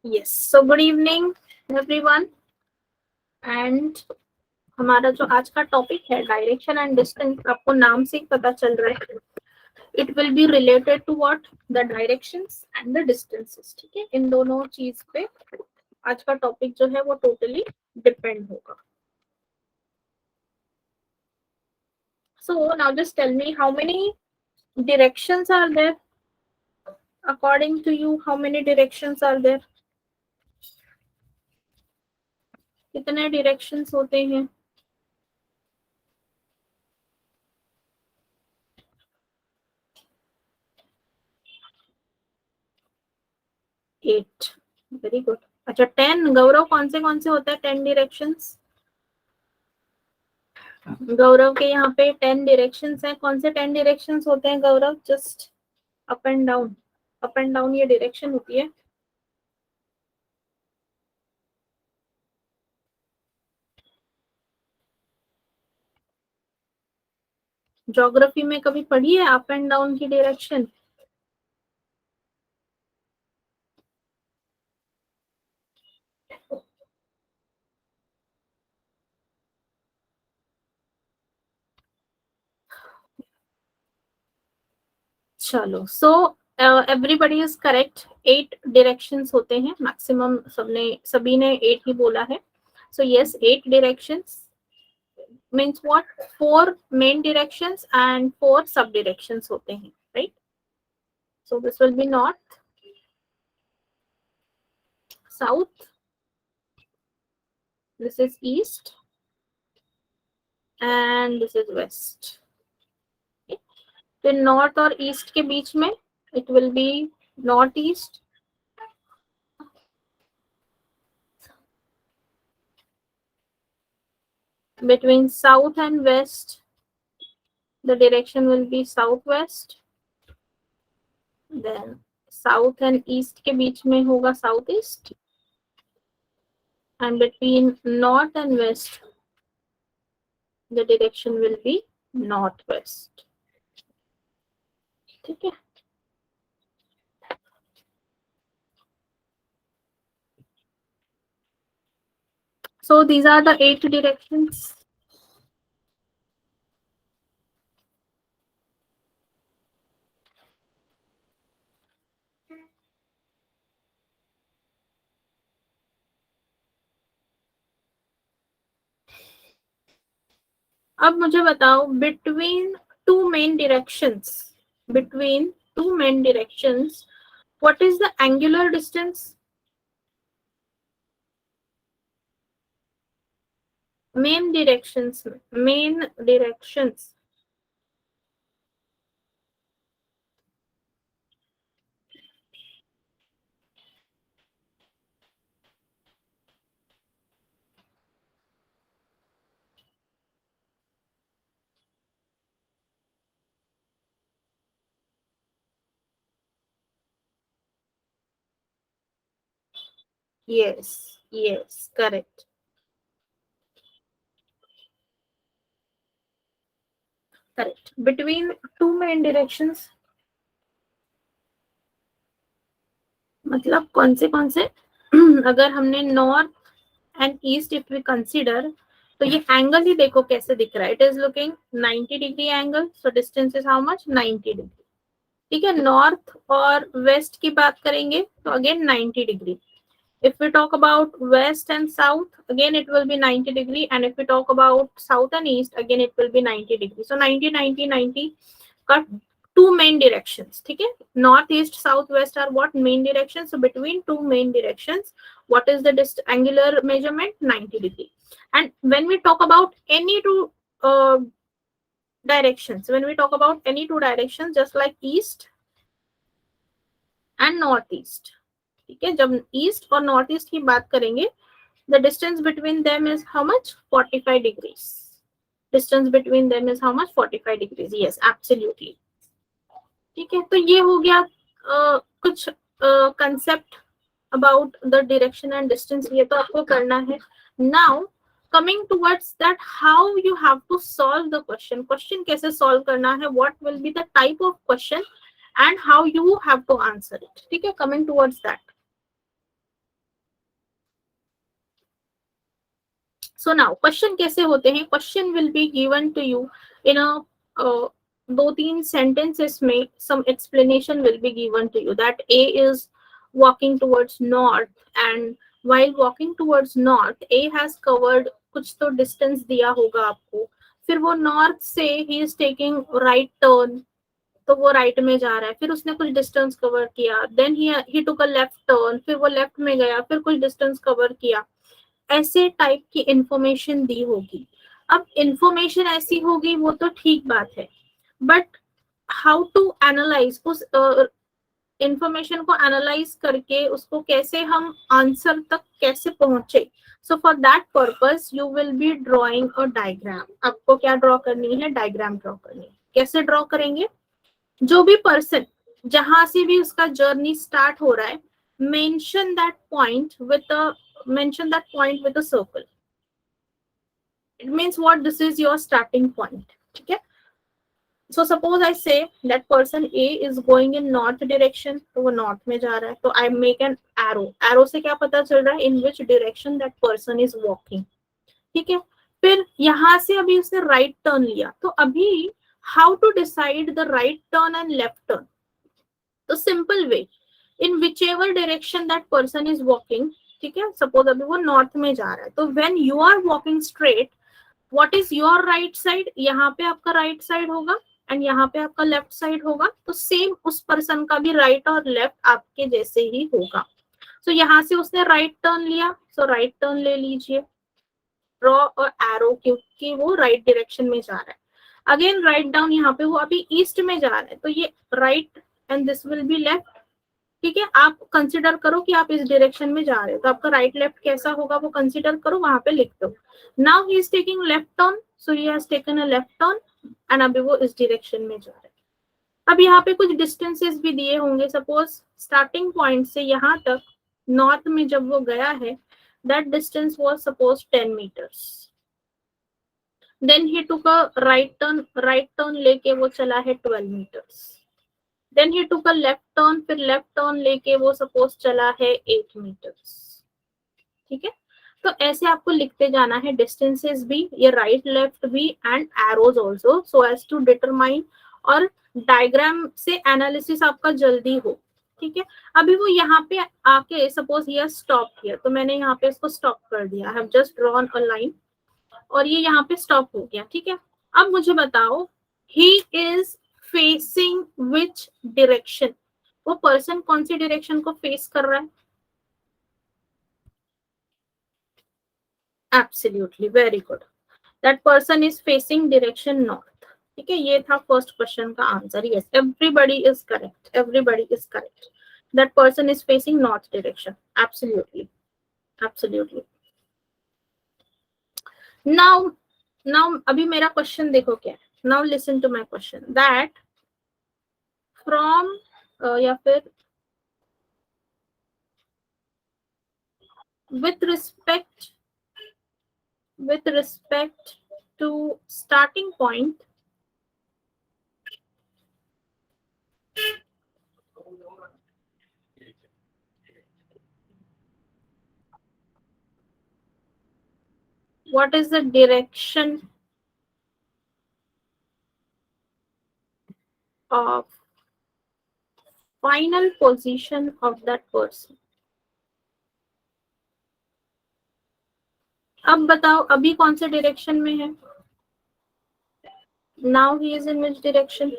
Yes, so good evening everyone, and हमारा जो आज का टॉपिक है डायरेक्शन एंड डिस्टेंस, आपको नाम से ही पता चल रहा है, it will be related to what, the directions and the distances. ठीक है, इन दोनों चीज पे आज का टॉपिक जो है वो टोटली डिपेंड होगा. So now just tell me, how many directions are there? According to you, how many directions are there? कितने directions होते हैं? 8. Very good. अच्छा 10. गौरव कौन से होते हैं 10 directions? गौरव के यहाँ पे 10 directions हैं. कौन से 10 directions होते हैं गौरव? जस्ट अप एंड डाउन ये डायरेक्शन होती है. ज्योग्राफी में कभी पढ़ी है अप एंड डाउन की डायरेक्शन? चलो, so everybody is correct. 8 directions होते हैं मैक्सिमम. सभी ने 8 ही बोला है. So yes, 8 directions means what? 4 main directions and 4 sub directions होते हैं, right? So this will be north, south, this is east, and this is west. Okay. तो north और east के बीच में it will be northeast, between south and west the direction will be southwest, then south and east के बीच में होगा southeast, and between north and west the direction will be northwest. ठीक है. So these are the 8 directions. अब मुझे बताओ, between two main directions, what is the angular distance? Main directions. Yes, correct. Between two main directions, मतलब कौन से अगर हमने north and east if we consider, तो ये एंगल ही देखो कैसे दिख रहा है. It is looking 90 degree angle. So distance is how much? 90 degree. ठीक है. नॉर्थ और वेस्ट की बात करेंगे तो again 90 degree. If we talk about west and south, again it will be 90 degree, and if we talk about south and east, again it will be 90 degree. So 90, 90, 90 का two main directions. ठीक है. North, east, south, west are what? Main directions. So between two main directions, what is the angular measurement? 90 degree. And when we talk about any two directions, just like east and northeast, ठीक है, जब east और north east की बात करेंगे, the distance between them is how much? 45 degrees. distance between them is how much? 45 degrees. Yes, absolutely. ठीक है, तो ये हो गया कुछ concept about the direction and distance, ये तो आपको करना है. Now coming towards that, how you have to solve the question. Question कैसे सॉल्व करना है, what will be the type of question and how you have to answer it. ठीक है, coming towards that. So now question कैसे होते हैं. Question will be given to you in a दो तीन सेंटेंसेस में some explanation will be given to you that A is walking towards north, and while walking towards north A has covered कुछ तो distance दिया होगा आपको, फिर वो north से he is taking right turn, तो वो राइट में जा रहा है, फिर उसने कुछ डिस्टेंस कवर किया, then he took a left turn, फिर वो लेफ्ट में गया, फिर कुछ डिस्टेंस कवर किया. ऐसे टाइप की इंफॉर्मेशन दी होगी. अब इंफॉर्मेशन ऐसी होगी वो तो ठीक बात है, बट हाउ टू एनालाइज उस इंफॉर्मेशन को एनालाइज करके उसको कैसे हम आंसर तक कैसे पहुंचे. So for that purpose you will be drawing a diagram. आपको क्या ड्रॉ करनी है? डायग्राम ड्रॉ करनी है. कैसे ड्रॉ करेंगे? जो भी पर्सन जहां से भी उसका जर्नी स्टार्ट हो रहा है, mention that point with a circle. It means what? This is your starting point. ठीक है. So suppose I say that person A is going in north direction, तो वो north में जा रहा है, तो I make an arrow. Arrow से क्या पता चल रहा है? In which direction that person is walking. ठीक है. फिर यहाँ से अभी उसने right turn लिया, तो अभी how to decide the right turn and left turn? तो simple way, in whichever direction that person is walking, ठीक है, suppose अभी वो north में जा रहा है, तो when you are walking straight, what is your right side? यहाँ पे आपका right side होगा एंड यहाँ पे आपका लेफ्ट साइड होगा, तो सेम उस पर्सन का भी राइट और लेफ्ट आपके जैसे ही होगा. सो यहाँ से उसने राइट टर्न लिया, सो राइट टर्न ले लीजिए, ड्रॉ और एरो, क्योंकि वो राइट डायरेक्शन में जा रहा है. अगेन राइट डाउन, यहाँ पे वो अभी ईस्ट में जा रहा है, तो ये right and this will be left. ठीक है, आप कंसिडर करो कि आप इस डायरेक्शन में जा रहे हो, तो आपका राइट लेफ्ट कैसा होगा वो कंसिडर करो, वहां पे लिख दो. Now he is taking left turn, so he has taken a left turn and अभी वो इस डायरेक्शन में जा रहा है. अब यहाँ पे कुछ डिस्टेंसेस भी दिए होंगे. सपोज स्टार्टिंग पॉइंट से यहाँ तक नॉर्थ में जब वो गया है, that distance was suppose 10 meters. Then he took a right turn लेके वो चला है 12 meters. Then he took a left turn, फिर लेफ्ट टर्न लेके वो सपोज चला है 8 meters. ठीक है, तो ऐसे आपको लिखते जाना है डिस्टेंसेस भी, ये राइट लेफ्ट भी and arrows also, so as to determine, और डायग्राम से एनालिसिस आपका जल्दी हो. ठीक है, अभी वो यहाँ पे आके सपोज ये स्टॉप किया, तो मैंने यहाँ पे इसको स्टॉप कर दिया, I have just drawn a line और ये यहाँ पे स्टॉप हो गया. ठीक है, अब मुझे बताओ he is facing which direction. वो पर्सन कौन सी डायरेक्शन को फेस कर रहा है? Absolutely, very good. That person is facing direction north. ठीक है, ये था फर्स्ट क्वेश्चन का answer. Yes, everybody is correct, everybody is correct. That person is facing north direction. Absolutely, absolutely. Now अभी मेरा क्वेश्चन देखो क्या है. Now listen to my question that from या फिर with respect to starting point, what is the direction of final position of that person. अब बताओ अभी कौन से डायरेक्शन में है? Now he is in which direction?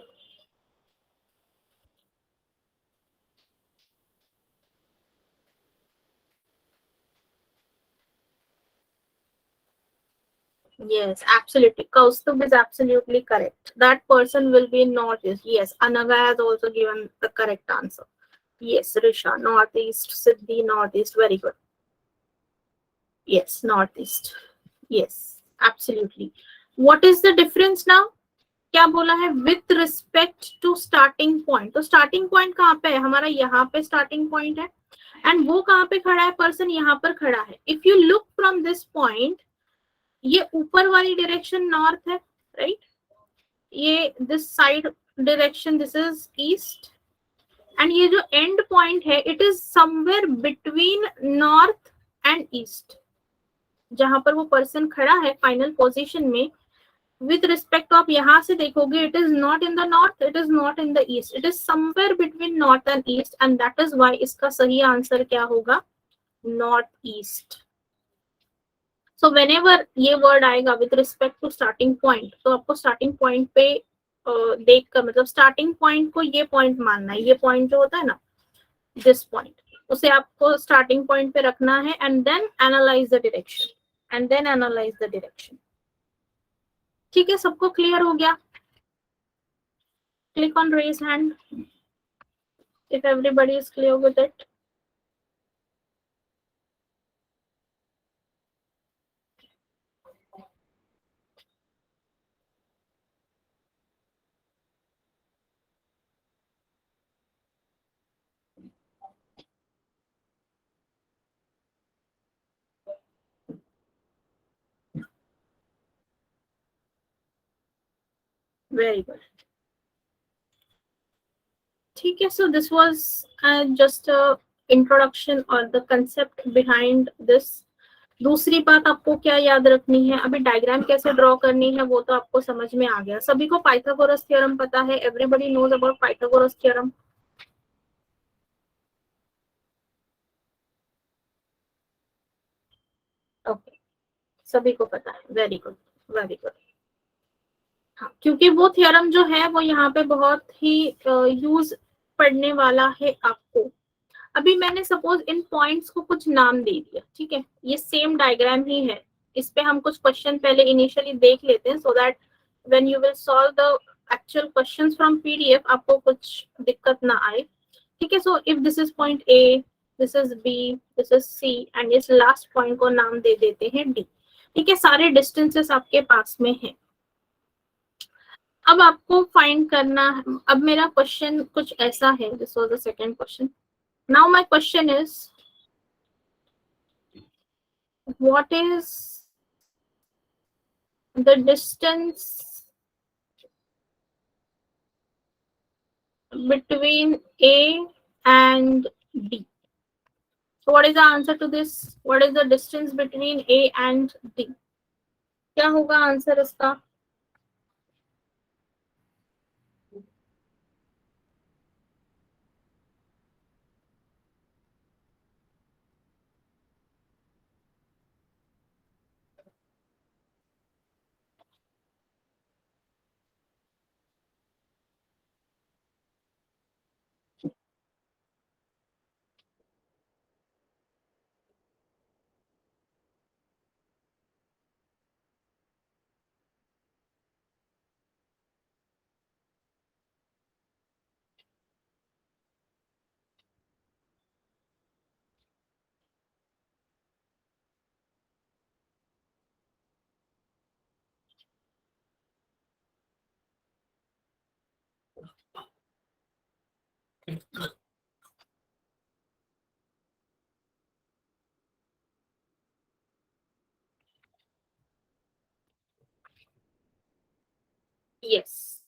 Yes, absolutely. Kaustubh is absolutely correct. That person will be in northeast. Yes, Anaga has also given the correct answer. Yes, Risha, northeast. Siddhi, northeast. Very good. Yes, northeast. Yes, absolutely. What is the difference now? क्या बोला है? With respect to starting point. तो starting point कहाँ पे है हमारा? यहाँ पे स्टार्टिंग पॉइंट है, एंड वो कहाँ पे खड़ा है? पर्सन यहाँ पर खड़ा है। If you look from this point, ये ऊपर वाली डायरेक्शन नॉर्थ है, राइट? ये this side direction, this is east, and ये जो एंड पॉइंट है, it is somewhere between north and east. जहां पर वो पर्सन खड़ा है फाइनल पोजीशन में, विथ रिस्पेक्ट आप यहां से देखोगे, it is not in the north, it is not in the east, it is somewhere between north and east, and that is why इसका सही आंसर क्या होगा? North east. सो व्हेनेवर ये वर्ड आएगा with respect to starting point, तो आपको starting point पे देख कर, मतलब स्टार्टिंग पॉइंट को ये पॉइंट मानना है। ये पॉइंट जो होता है ना, दिस पॉइंट, उसे आपको स्टार्टिंग पॉइंट पे रखना है, and then analyse the direction, and then analyse the direction. ठीक है, सबको क्लियर हो गया? Click on raise hand if everybody is clear with it. Very good. ठीक है, so this was just a introduction or the concept behind this. दूसरी बात आपको क्या याद रखनी है? अभी डायग्राम कैसे ड्रॉ करनी है वो तो आपको समझ में आ गया। सभी को पाइथागोरस थ्योरम पता है? Everybody knows about Pythagoras theorem? Okay, सभी को पता है। Very good, very good. हाँ, क्योंकि वो थ्योरम जो है वो यहाँ पे बहुत ही यूज पड़ने वाला है आपको। अभी मैंने सपोज इन पॉइंट्स को कुछ नाम दे दिया, ठीक है? ये सेम डायग्राम ही है। इस पे हम कुछ क्वेश्चन पहले इनिशियली देख लेते हैं, so that when you will solve the actual questions from PDF आपको कुछ दिक्कत ना आए। ठीक है, so if this is point A, this is B, this is C, and इस लास्ट पॉइंट को नाम दे देते हैं डी। ठीक है, सारे डिस्टेंसेस आपके पास में है। अब आपको फाइंड करना है। अब मेरा क्वेश्चन कुछ ऐसा है, this was the second question. Now my question is, what is the distance between A and D? So what is the answer to this? What is the distance between A and D? क्या होगा answer इसका? Yes,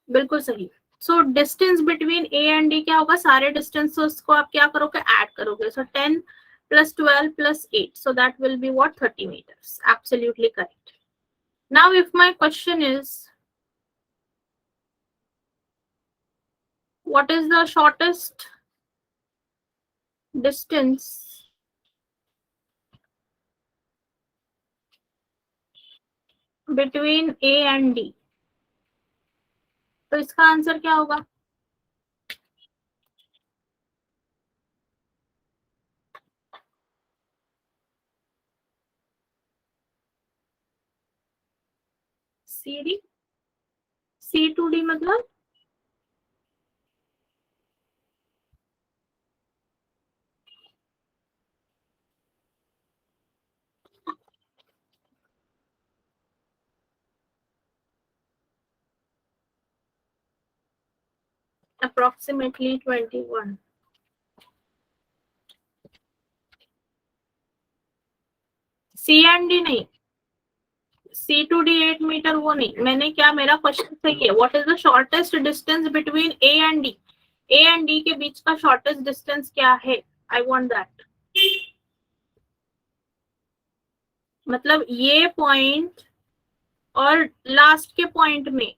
बिल्कुल सही। So distance between A and D क्या होगा? सारे distances को आप क्या करोगे? ऐड करोगे। सो 10 plus 12 plus 8, so that will be what? 30 meters. Absolutely correct. Now if my question is, what is the shortest distance between A and D? तो इसका आंसर क्या होगा? C D, C to D मतलब? approximately 21. C and D नहीं, C to D 8 metre वो नहीं, मैंने क्या, मेरा क्वेश्चन सही है, what is the shortest distance between A and D, A and D के बीच का शॉर्टेस्ट डिस्टेंस क्या है, आई वांट दैट। मतलब ये पॉइंट और लास्ट के पॉइंट में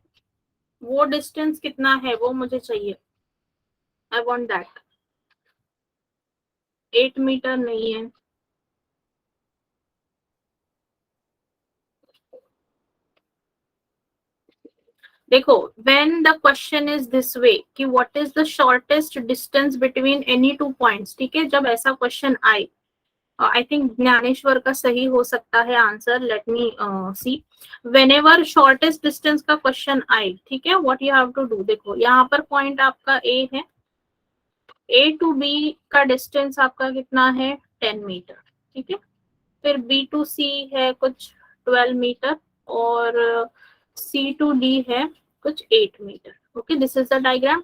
वो डिस्टेंस कितना है वो मुझे चाहिए, आई वांट दैट। 8 मीटर नहीं है, देखो when the question is this way कि what is the shortest distance between any two points, ठीक है, जब ऐसा क्वेश्चन आए, आई थिंक ज्ञानेश्वर का सही हो सकता है answer, let me see, whenever shortest distance का क्वेश्चन आए, ठीक है, what you have to do, देखो यहाँ पर पॉइंट आपका ए है, ए टू बी का डिस्टेंस आपका कितना है 10 मीटर, ठीक है, फिर बी टू सी है कुछ 12 मीटर और सी टू डी है कुछ 8 metre, okay, this is the diagram.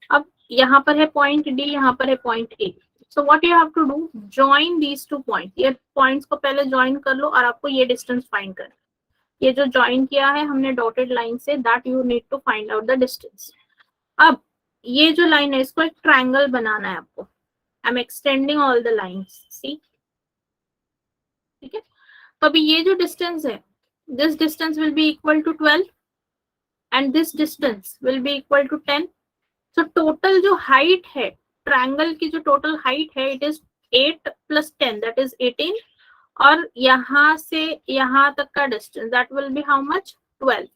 अब यहाँ पर है पॉइंट डी, यहाँ पर है point A, so what you have to do, join these two point, ये पॉइंट्स को पहले ज्वाइन कर लो और आपको ये डिस्टेंस फाइंड कर, ये जो ज्वाइन किया है हमने डॉटेड लाइन से, that you need to find out the distance. अब ये जो लाइन है इसको एक ट्रायंगल बनाना है आपको, I am extending all the lines, see, ठीक है, तो अभी ये जो डिस्टेंस है, this distance will be equal to 12 and this distance will be equal to 10, so total जो हाइट है ट्रायंगल की, जो टोटल हाइट है it is 8 plus 10 that is 18, और यहाँ से यहाँ तक का distance that will be how much 12।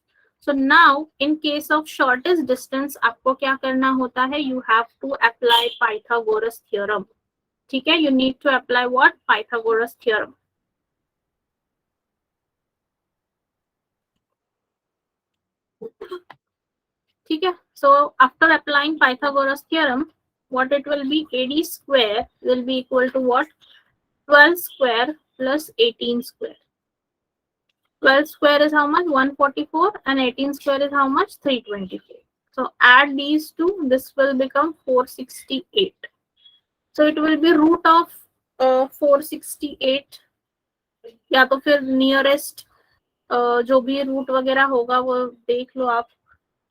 So now in case of shortest distance आपको क्या करना होता है, you have to apply Pythagoras theorem, ठीक है, you need to apply what, Pythagoras theorem, ठीक है। So after applying Pythagoras theorem what it will be, AD square will be equal to what, 12 square plus 18 square, 12 square is how much, 144, and 18 square is how much, 324, so add these two, this will become 468, so it will be root of 468, या तो फिर nearest जो भी root वगैरह होगा वो देख लो आप,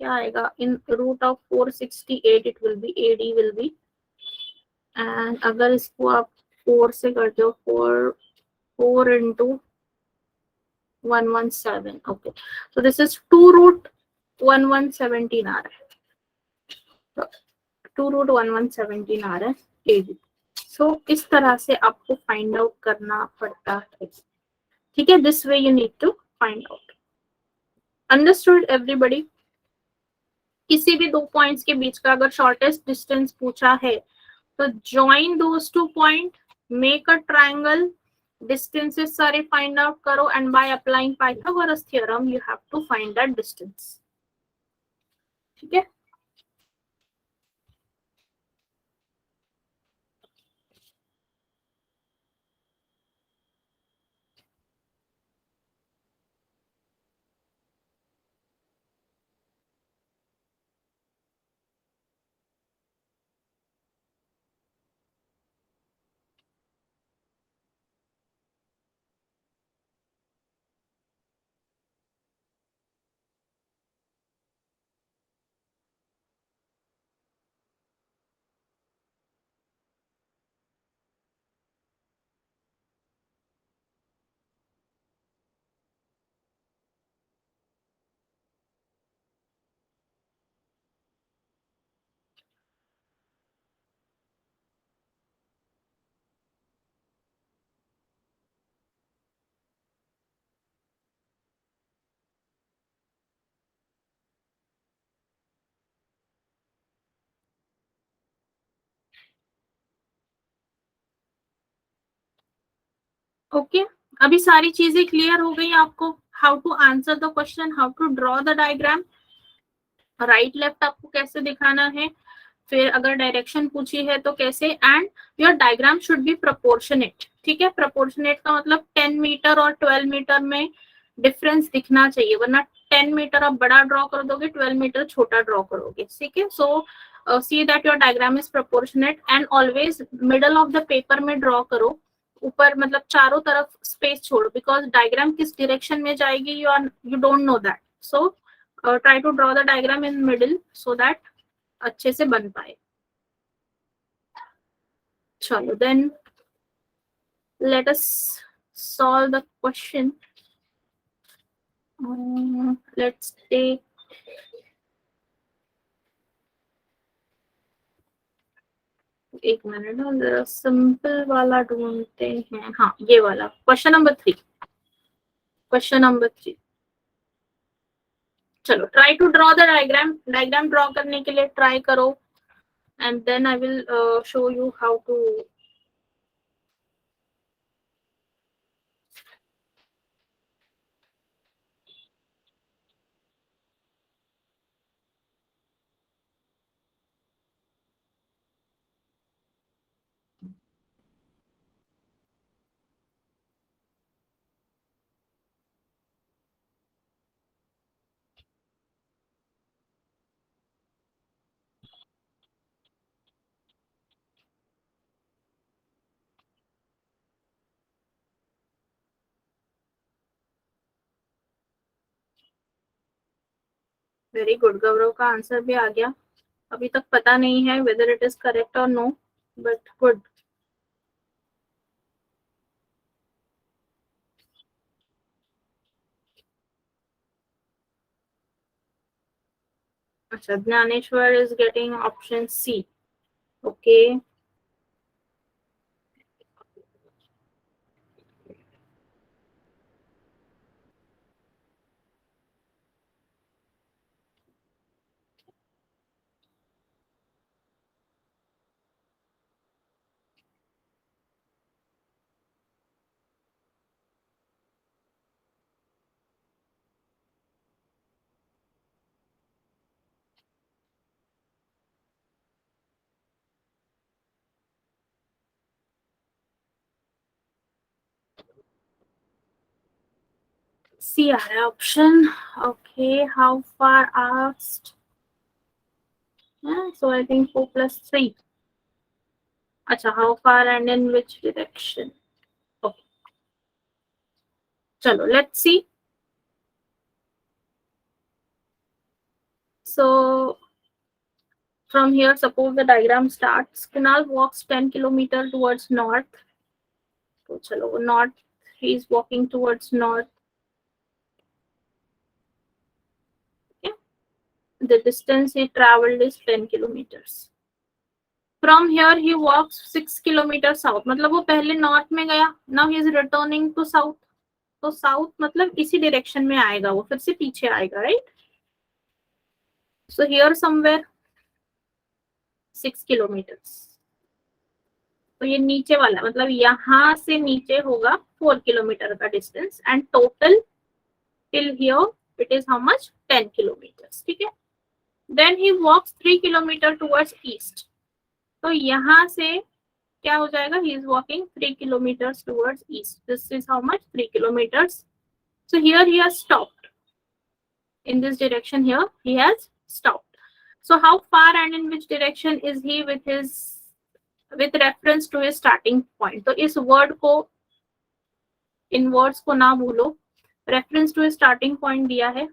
क्या आएगा, in root of 468 it will be, AD will be, and अगर इसको आप 4 से कर दो, 4 into 117, okay, so this is 2 root 1117 आ रहा है, 2 root 1117 आ रहा है AD, so इस तरह से आपको फाइंड आउट करना पड़ता है, ठीक है, this way you need to find out, understood everybody. किसी भी दो पॉइंट्स के बीच का अगर शॉर्टेस्ट डिस्टेंस पूछा है तो join those two point, make a triangle, distances सारे find out करो, and by applying Pythagoras theorem you have to find that distance, ठीक है। ओके, अभी सारी चीजें क्लियर हो गई आपको, how to answer the question, how to draw the diagram, right left आपको कैसे दिखाना है, फिर अगर डायरेक्शन पूछी है तो कैसे, and your diagram should be proportionate, ठीक है, प्रोपोर्शनेट का मतलब 10 मीटर और 12 मीटर में डिफरेंस दिखना चाहिए, वरना 10 मीटर आप बड़ा ड्रॉ कर दोगे, 12 मीटर छोटा ड्रॉ करोगे, ठीक है। सो see that your diagram is proportionate and always middle of the paper में draw करो, ऊपर मतलब चारों तरफ space छोड़ो, because diagram किस direction में जाएगी you don't know that. So try to draw the diagram in middle so that अच्छे से बन पाए. चलो, then let us solve the question. Let's take एक मिनट, सिंपल वाला ढूंढते हैं. हाँ, ये वाला क्वेश्चन नंबर 3. Question number 3. चलो, try to draw the diagram draw करने के लिए ट्राई करो, and then I will show you how to. Very good, Gaurav का आंसर भी आ गया. अभी तक पता नहीं है वेदर इट इज करेक्ट और नो, बट गुड. अच्छा, Dnyaneshwar is getting option C. Okay, C आ रहा है option. Okay, how far asked, so I think 4 plus 3. अच्छा, how far and in which direction. Okay, चलो, let's see. So from here, suppose the diagram starts. Kunal walks 10 kilometers towards north. So chalo, north. He is walking towards north. Okay. The distance he traveled is 10 kilometers. From here he walks 6 kilometers south. मतलब वो पहले north में गया. Now he is returning to south. तो south मतलब इसी direction में आएगा, वो फिर से पीछे आएगा, right? So here somewhere 6 kilometers. तो ये नीचे वाला मतलब यहाँ से नीचे होगा 4 किलोमीटर का distance, and total till here it is how much, 10 kilometre. ठीक है. Then he walks 3 kilometre towards east. तो यहाँ से क्या हो जाएगा, he is walking 3 kilometre towards east. This is how much, 3 kilometres. So here he has stopped in this direction. Here he has stopped. So how far and in which direction is he with reference to his starting point. तो इस word को, इन words को ना भूलो. Reference to starting point दिया है.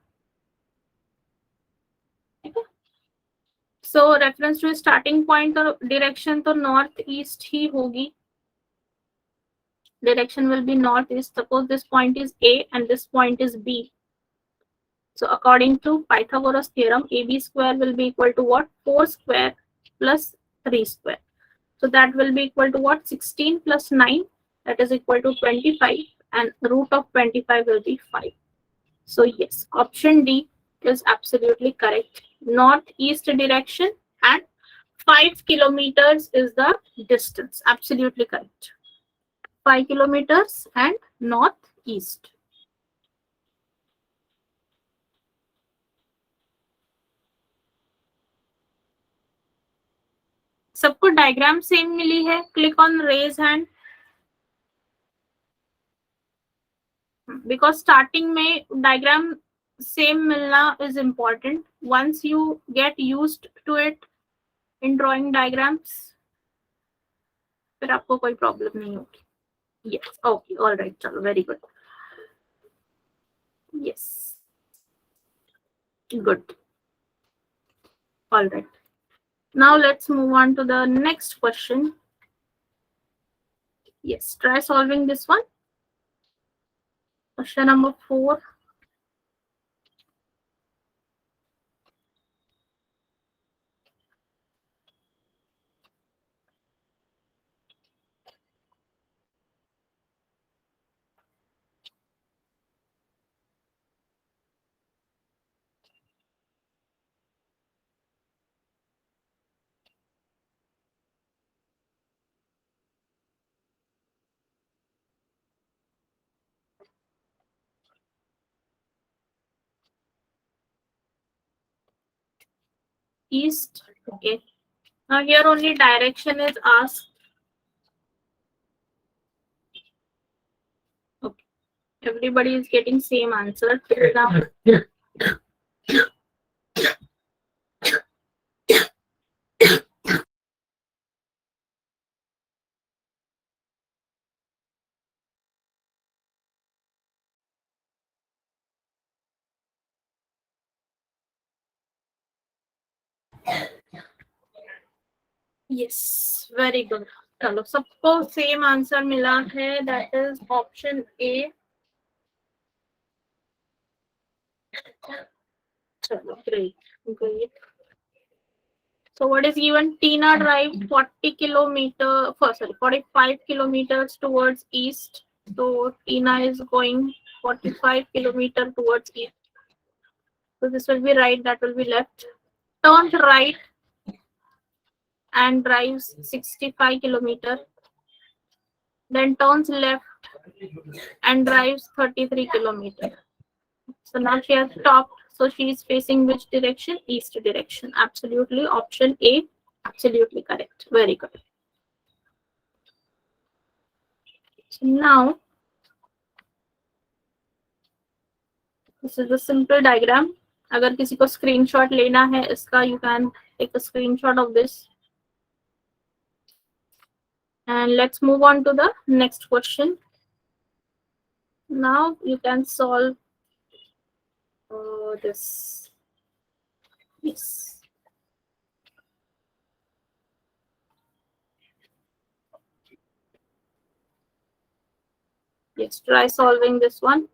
ठीक है. सो रेफरेंस टू स्टार्टिंग पॉइंट और डायरेक्शन तो नॉर्थ ईस्ट ही होगी. Direction will be northeast. Suppose this point is A and this point is B. So according to Pythagoras theorem, AB square will be equal to what? 4 square plus 3 square. So that will be equal to what? 16 plus 9. That is equal to 25. And root of 25 will be 5. So yes, option D is absolutely correct. Northeast direction and 5 kilometers is the distance. Absolutely correct. 5 kilometers and northeast. सबको diagram same मिली है? Click on raise hand. Because starting में diagram same मिलना is important. Once you get used to it, in drawing diagrams, फिर आपको कोई problem नहीं होगी. Yes, okay, all right, चलो, very good. Yes, good. All right. Now let's move on to the next question. Yes, try solving this one. Question number 4. East. Okay. Now here only direction is asked. Okay. Everybody is getting same answer. Now, yes, very good. चलो, सबको same answer मिला है, that is option A. चलो, great. So what is given? Tina drive 45 kilometers towards east. So Tina is going 45 kilometers towards east. So this will be right, that will be left. Turns right and drives 65 kilometers. Then turns left and drives 33 kilometers. So now she has stopped. So she is facing which direction? East direction. Absolutely. Option A. Absolutely correct. Very good. So now, this is a simple diagram. अगर किसी को screenshot लेना है इसका, you can take a screenshot of this. And let's move on to the next question. Now you can solve this. Yes. Yes, try solving this one.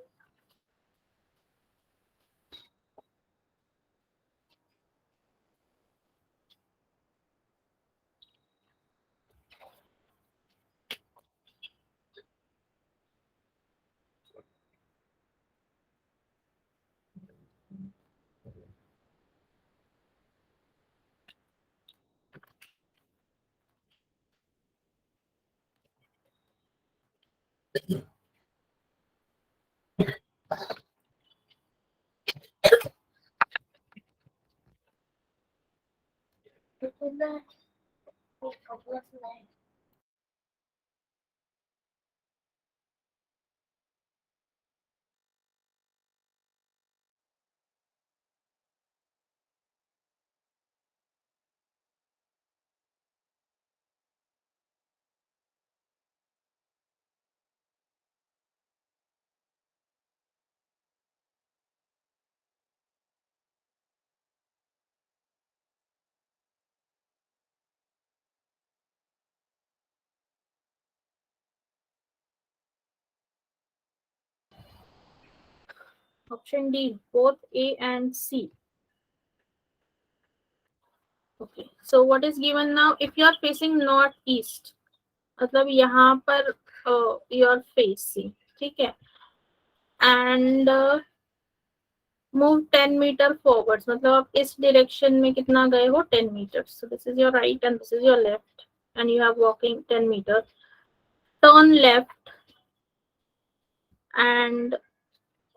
Option D, both A and C. Okay, so what is given now? If you are facing northeast, मतलब यहाँ पर you are facing, ठीक है, and move 10 meter forwards, मतलब आप इस direction में कितना गए हो? 10 meters. So this is your right and this is your left, and you are walking 10 meters. Turn left and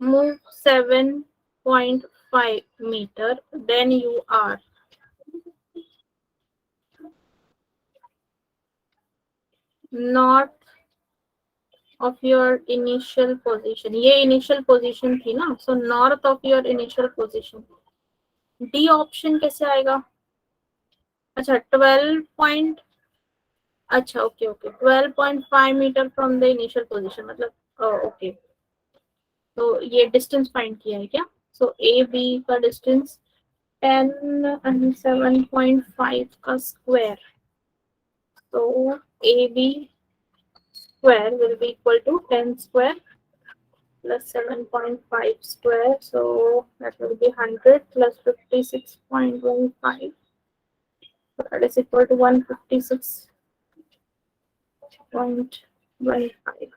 move 7.5 meter. Then you are north of your initial position. ये initial position थी ना, so north of your initial position. D option कैसे आएगा? अच्छा 12 point, अच्छा okay okay 12.5 metre from the initial position, मतलब okay, तो ये डिस्टेंस फाइंड किया है क्या? सो ए बी का डिस्टेंस 10 and 7.5 का square, so AB square will be equal to 10 square plus 7.5 square, so that will be 100 plus 56.15, so that is equal to 156.15,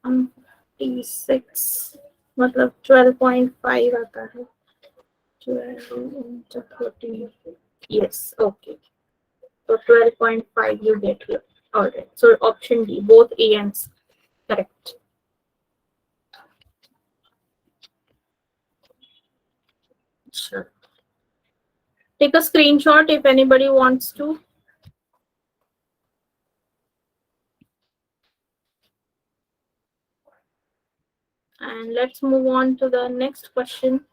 156 मतलब 12.5 आता है, 12 into 14, yes okay, so 12.5 you get here. Alright, so option D, both A and C, correct. Sure. Take a screenshot if anybody wants to. And let's move on to the next question.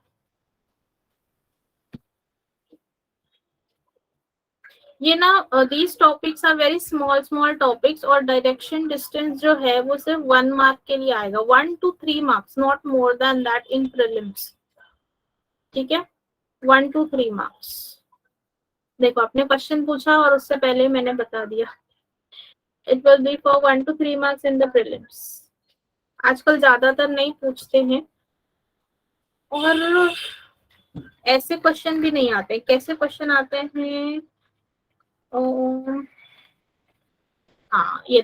ये ना these topics are very small topics, और direction distance जो है वो सिर्फ 1 mark के लिए आएगा, 1 to 3 marks, not more than that in prelims. ठीक है, 1 to 3 marks. देखो आपने क्वेश्चन पूछा और उससे पहले मैंने बता दिया, it will be for 1 to 3 marks in the prelims. आजकल ज्यादातर नहीं पूछते हैं, और ऐसे क्वेश्चन भी नहीं आते, कैसे क्वेश्चन आते हैं, हाँ ये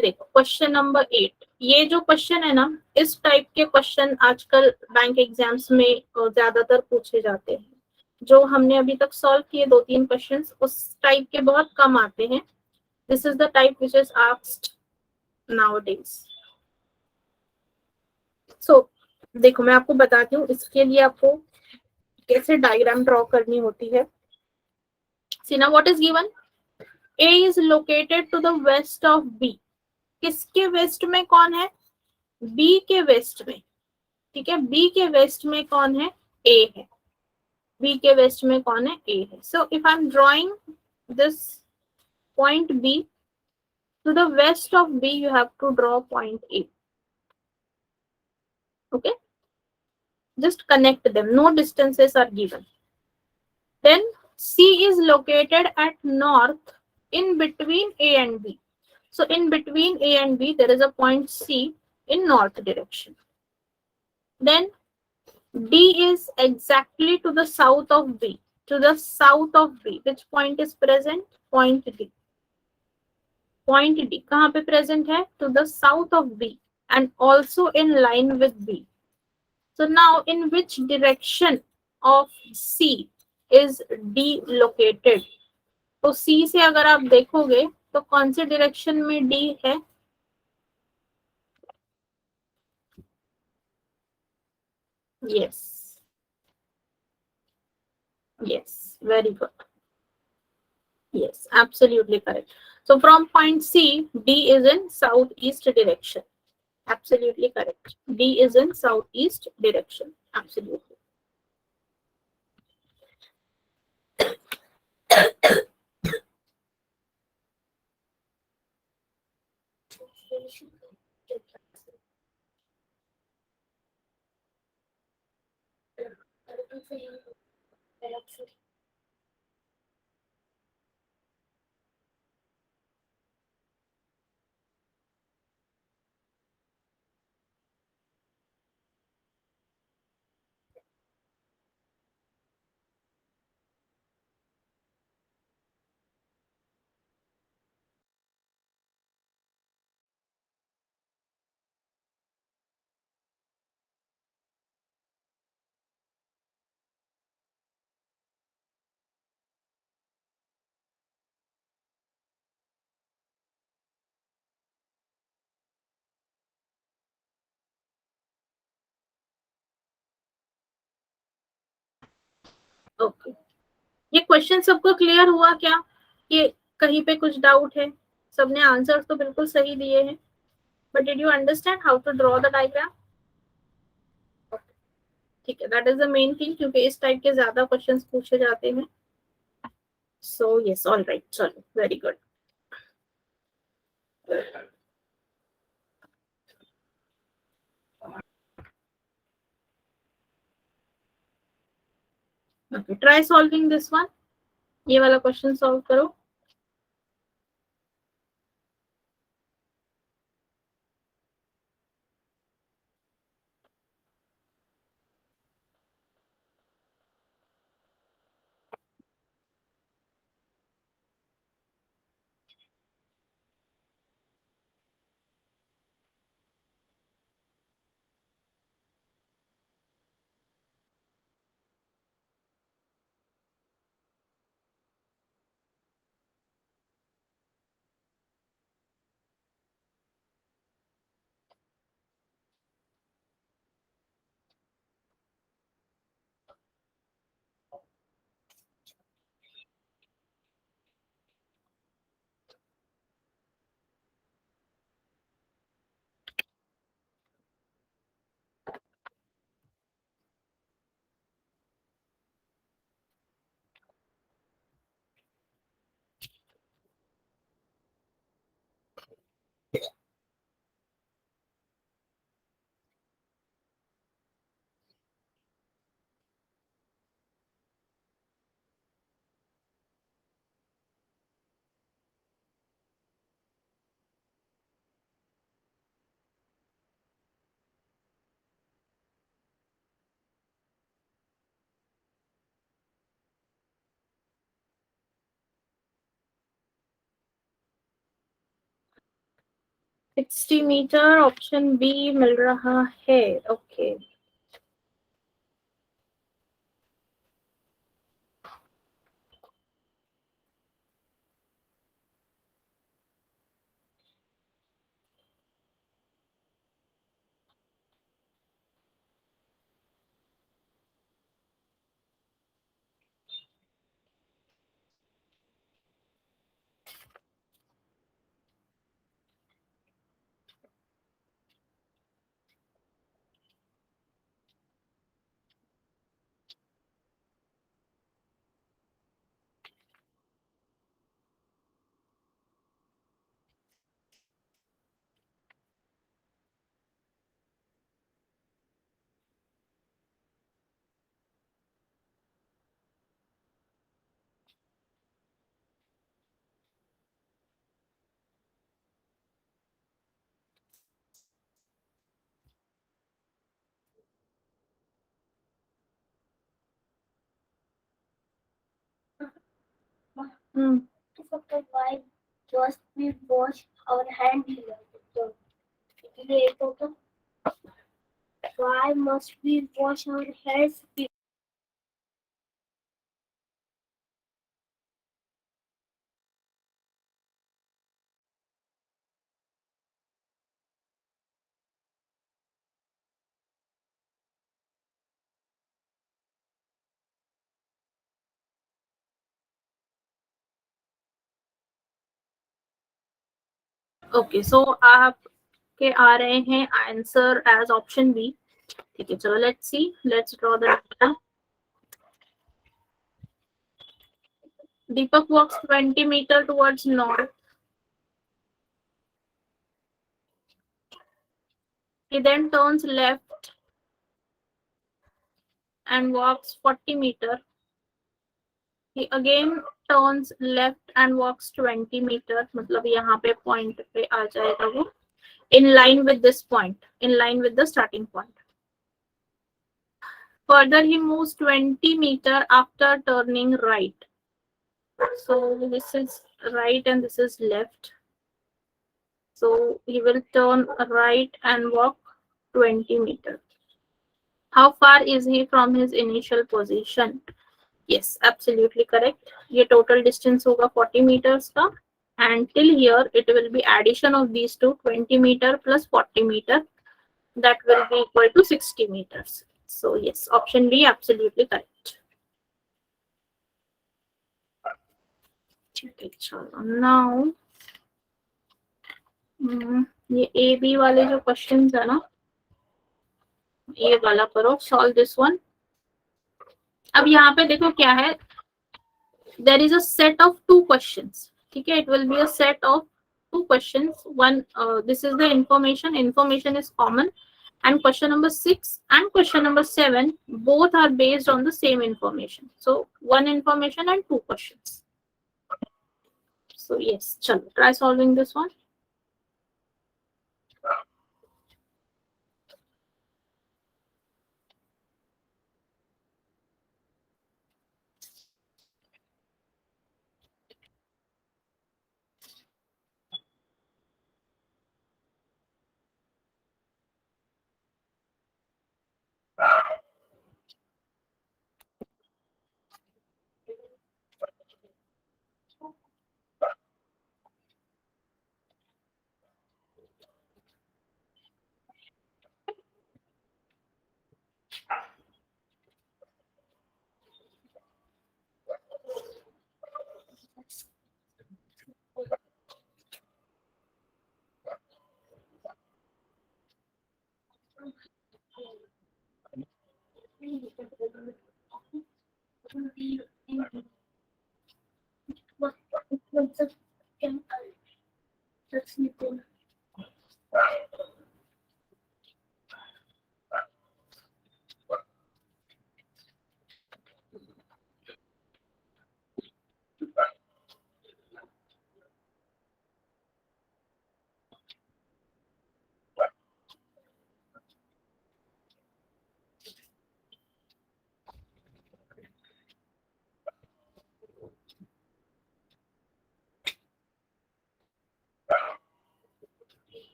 देखो क्वेश्चन नंबर 8, ये जो क्वेश्चन है ना, इस टाइप के क्वेश्चन आजकल बैंक एग्जाम्स में ज्यादातर पूछे जाते हैं. जो हमने अभी तक सॉल्व किए 2-3 क्वेश्चंस, उस टाइप के बहुत कम आते हैं. This is the type which is asked nowadays. So देखो मैं आपको बताती हूँ, इसके लिए आपको कैसे डायग्राम ड्रॉ करनी होती है. See now what is given, A is located to the west of B. किसके वेस्ट में कौन है? B के वेस्ट में. ठीक है, B के वेस्ट में कौन है? A है. B के वेस्ट में कौन है? A है. So if I'm drawing this point B, to the west of B you have to draw point A. Okay, just connect them, no distances are given. Then C is located at north in between A and B. So in between A and B there is a point C in north direction. Then D is exactly to the south of B. To the south of B, which point is present? Point D. Point D कहाँ पे present है? To the south of B and also in line with B. So now in which direction of C is D located? तो C से अगर आप देखोगे तो कौन से डायरेक्शन में D है? Yes. Yes. Very good. Yes, absolutely correct. So from point C, D is in southeast direction. Absolutely correct. D is in southeast direction. Absolutely. Okay, ये क्वेश्चन सबको क्लियर हुआ क्या? कि कहीं पे कुछ डाउट है? सबने आंसर तो बिल्कुल सही दिए हैं, but did you understand how to draw the diagram? ठीक है, that is the main thing, क्योंकि इस टाइप के ज्यादा क्वेश्चंस पूछे जाते हैं. सो यस, ऑल राइट, चलो, very good. Okay, try solving this one. ये वाला क्वेश्चन सॉल्व करो. सिक्सटी मीटर, ऑप्शन बी मिल रहा है. Okay. Why must we wash our hands? Why must we wash our hands? Okay, so आपके आ रहे हैं आंसर एज ऑप्शन बी. ठीक है, चलो, let's see, let's draw the data. Deepak walks 20 meters towards north. He then turns left and walks 40 meters. He again turns left and walks 20 meters. मतलब यहाँ पे point पे आ जाएगा वो. In line with this point, in line with the starting point. Further, he moves 20 meters after turning right. So this is right and this is left. So he will turn right and walk 20 meters. How far is he from his initial position? Yes, absolutely correct. ये total distance होगा 40 meters का. And till here, it will be addition of these two, 20 meter plus 40 meter. That will be equal to 60 meters. So yes, option B absolutely correct. ठीक है, चलो, now ये A B वाले जो questions है ना, ये वाला करो, सॉल्व दिस वन। अब यहाँ पे देखो क्या है, there is a set of 2 questions, ठीक है, it will be a set of 2 questions. One, this is the information is common, and question number 6 and question number 7 both are based on the same information. So one information and 2 questions. So yes, chalo, try solving this one.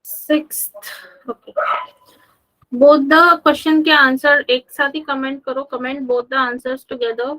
Sixth, okay. Both the question के answer एक साथ ही comment करो, comment both the answers together.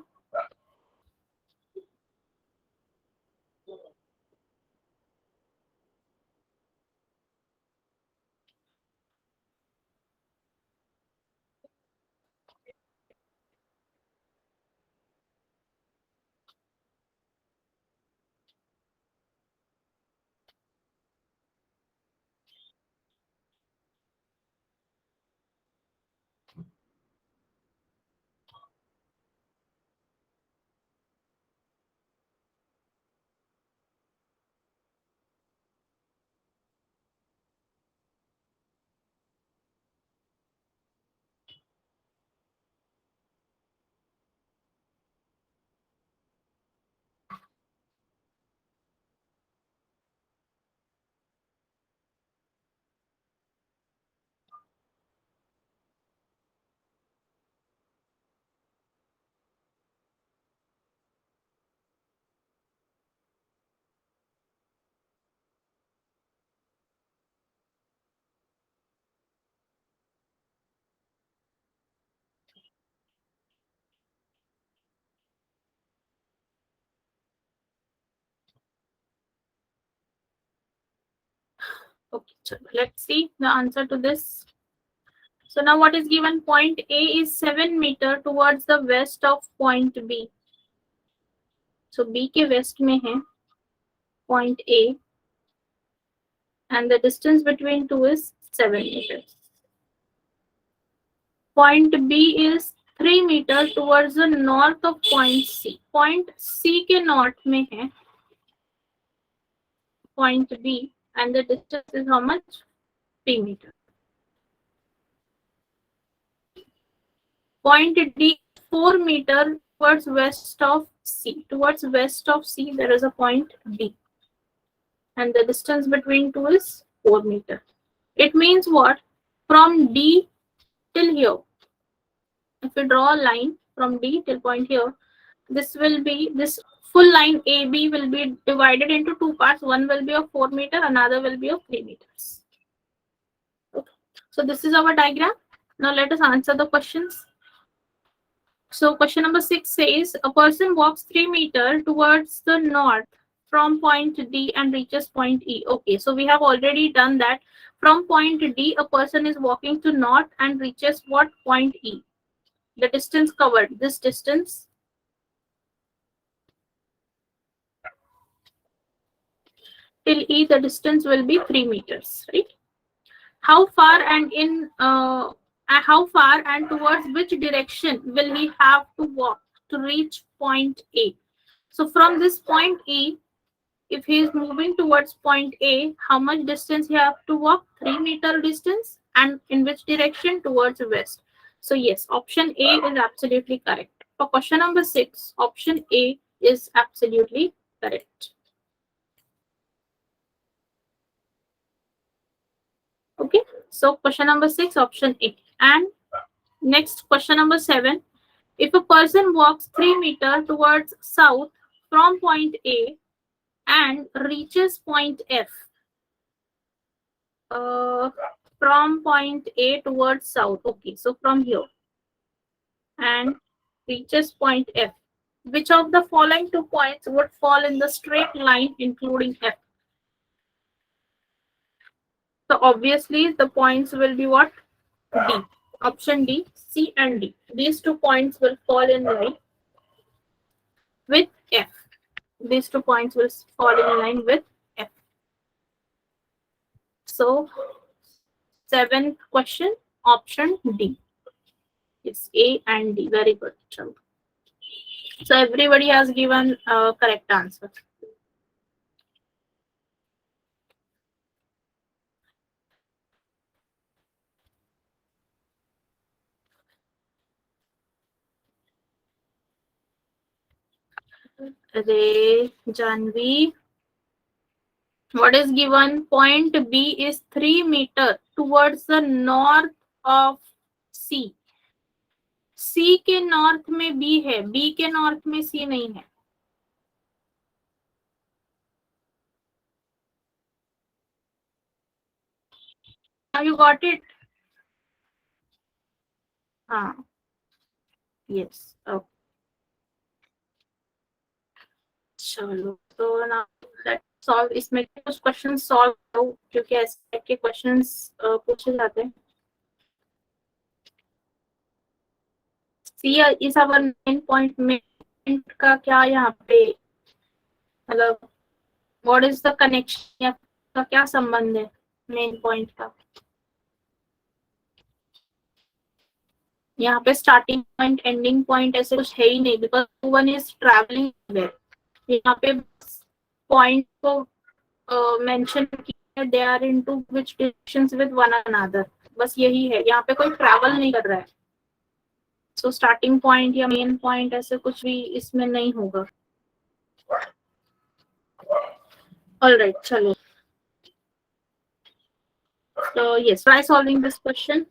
Okay, so let's see the answer to this. So now what is given? Point A is 7 meter towards the west of point B. So B के west में है point A, and the distance between two is 7 meters. Point B is 3 meter towards the north of point C. Point C के north में है point B, and the distance is how much? 3 meter. Point D 4 meter towards west of C. Towards west of C there is a point D, and the distance between two is 4 meter. It means what? From D till here, if we draw a line from D till point here, this will be this full line AB will be divided into two parts. One will be of 4 meter, another will be of 3 meters. Okay. So this is our diagram. Now let us answer the questions. So question number 6 says a person walks 3 meter towards the north from point D and reaches point E. Okay, so we have already done that. From point D, a person is walking to north and reaches what? Point E. The distance covered, this distance till E, the distance will be 3 meters, right? How far and towards which direction will he have to walk to reach point A? So from this point E, if he is moving towards point A, how much distance he have to walk? 3 meter distance. And in which direction? Towards west. So yes, option A is absolutely correct. For question number 6, option A is absolutely correct. Okay, so question number 6, option A. And next, question number 7. If a person walks 3 meter towards south from point A and reaches point F, from point A towards south, okay, so from here, and reaches point F, which of the following 2 points would fall in the straight line including F? So obviously the points will be what? D. Option D, C and D. These 2 points will fall in line with F. These 2 points will fall in line with F. So 7th question, option D. Yes, A and D. Very good. So everybody has given a correct answer. Ray, Janvi. What is given? Point B is 3 meter towards the north of C. C के north में B है, B के north में C नहीं है. Have you got it? हाँ. Yes. Okay. चलो तो ना let's solve. इसमें कुछ क्वेश्चन सॉल्व करो क्योंकि ऐसे टाइप के क्वेश्चंस पूछे जाते हैं. C is our 9 point में का क्या यहाँ पे मतलब what is the connection या का क्या संबंध है मेन पॉइंट का? यहाँ पे स्टार्टिंग पॉइंट एंडिंग पॉइंट ऐसे कुछ है ही नहीं बिकॉज वन इज ट्रैवलिंग. यहाँ पे पॉइंट को मेंशन किया they are into which directions with one another. बस यही है, यहाँ पे कोई ट्रैवल नहीं कर रहा है. सो स्टार्टिंग पॉइंट या मेन पॉइंट ऐसे कुछ भी इसमें नहीं होगा. ऑलराइट, चलो. So yes, try solving this question.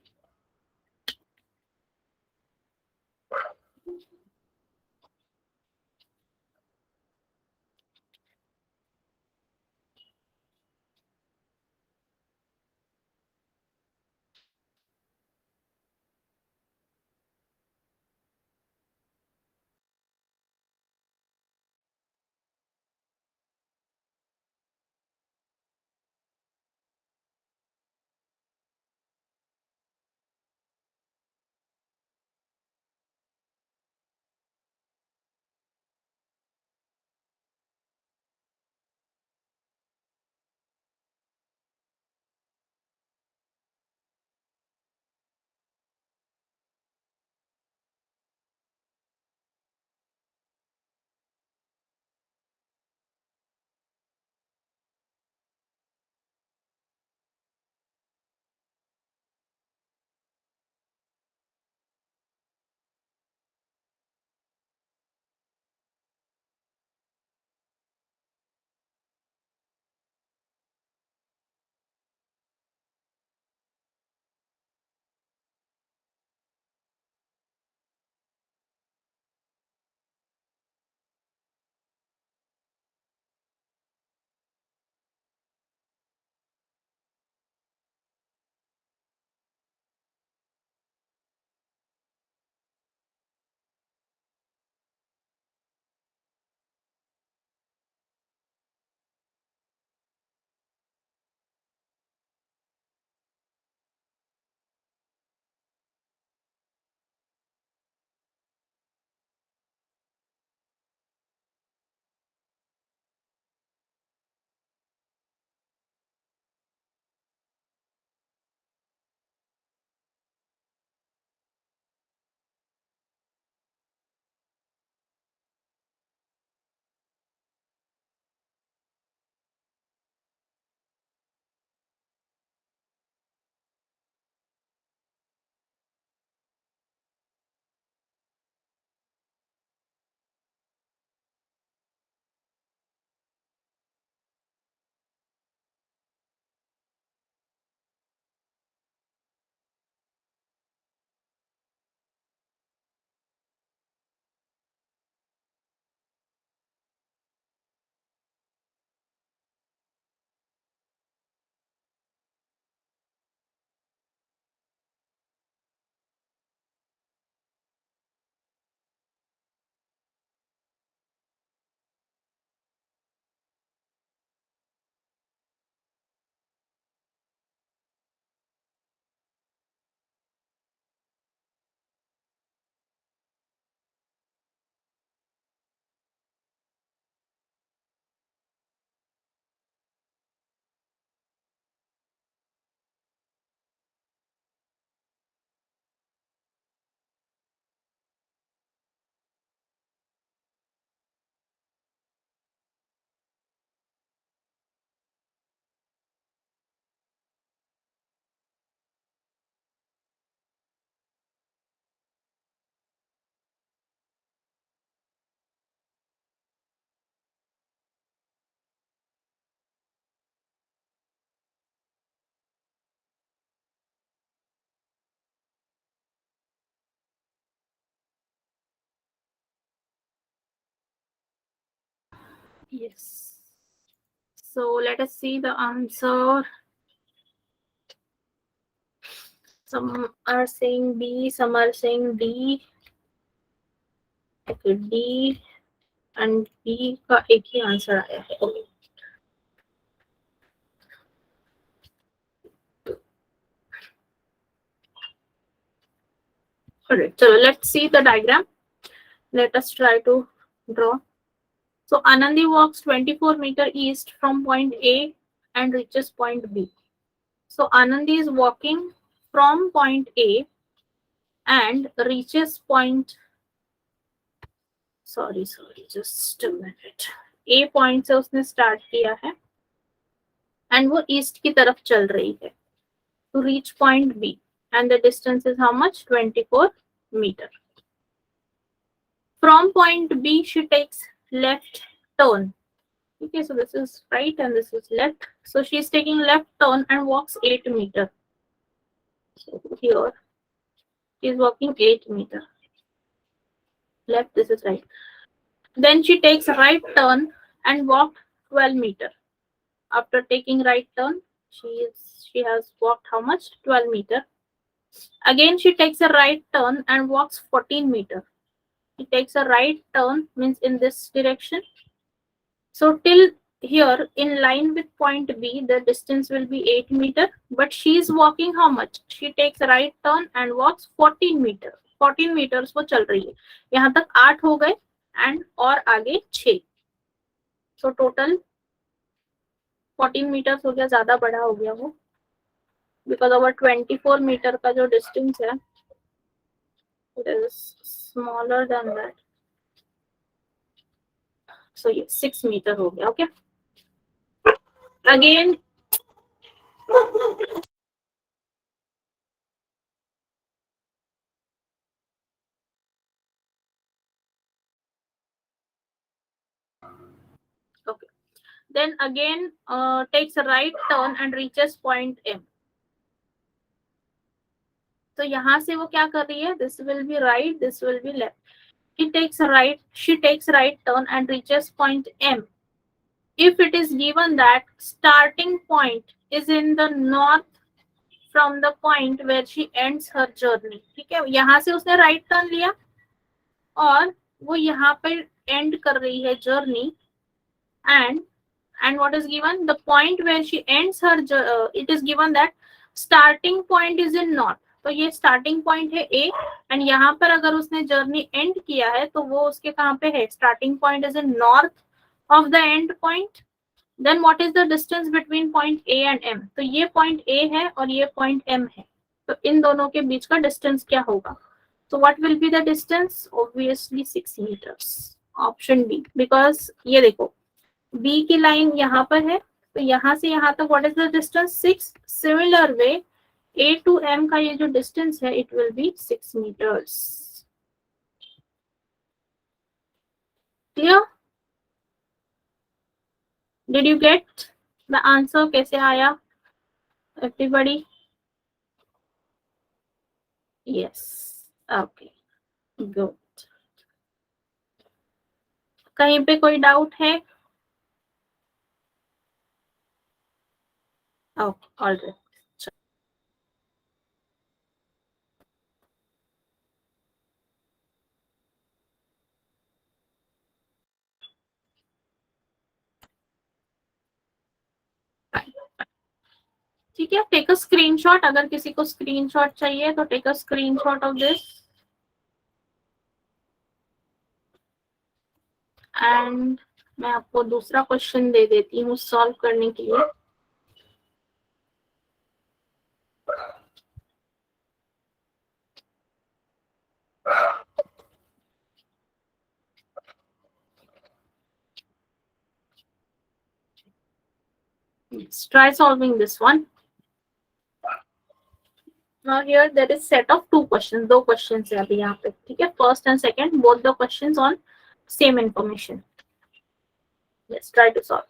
Yes. So let us see the answer. Some are saying B, some are saying D. Okay, D and B का एक ही आंसर आया है. Okay. Alright, so let's see the diagram. Let us try to draw. So Anandi walks 24 meter east from point A and reaches point B. So Anandi is walking from point A and reaches point. Sorry, just a minute. A point से उसने start किया है and वो east की तरफ चल रही है to reach point B and the distance is how much? 24 meter. From point B she takes left turn. Okay, so this is right and this is left. So she is taking left turn and walks 8 meter. So here she is walking 8 meter. Left, this is right. Then she takes right turn and walked 12 meter. After taking right turn, she has walked how much? 12 meter. Again she takes a right turn and walks 14 meter. She takes a right turn, means in this direction. So till here, in line with point B, the distance will be 8 meter. But she is walking how much? She takes a right turn and walks 14 meter. 14 meters वो चल रही है. यहाँ तक 8 हो गए and और आगे 6. So total 14 meters हो गया, ज्यादा बड़ा हो गया वो. Because our 24 meter का जो distance है, it is smaller than that. So ये 6 meter हो गया. Okay. Again. Okay. Then again takes a right turn and reaches point M. तो यहाँ से वो क्या कर रही है? This will be right, this will be left. She takes right turn and reaches point M. If it is given that starting point is in the north from the point where she ends her journey, ठीक है, यहाँ से उसने right turn लिया और वो यहाँ पे end कर रही है journey and what is given? The point where she ends her it is given that starting point is in north. तो ये स्टार्टिंग पॉइंट है ए एंड यहाँ पर अगर उसने जर्नी एंड किया है तो वो उसके कहाँ पे है? Starting point is in north of the end point. Then what is the distance between point A and M? तो ये पॉइंट ए है और ये पॉइंट एम है. तो इन दोनों के बीच का डिस्टेंस क्या होगा? तो what will be the distance? Obviously 6 metres. Option B. Because ये देखो बी की लाइन यहाँ पर है तो यहाँ से यहाँ तक what is the distance? 6. Similar way A to M का ये जो डिस्टेंस है it will be 6 metres. Clear? Did you get the answer? कैसे आया एवरीबॉडी? यस. Okay, good. कहीं पे कोई डाउट है? Okay, alright. ठीक है, टेक अ स्क्रीनशॉट. अगर किसी को स्क्रीनशॉट चाहिए तो take a screenshot of this and मैं आपको दूसरा क्वेश्चन दे देती हूँ सॉल्व करने के लिए. Let's try solving this one. Now here there is set of 2 questions. 2 questions है अभी यहाँ पे. ठीक है, first and second both the questions on same information. Let's try to solve.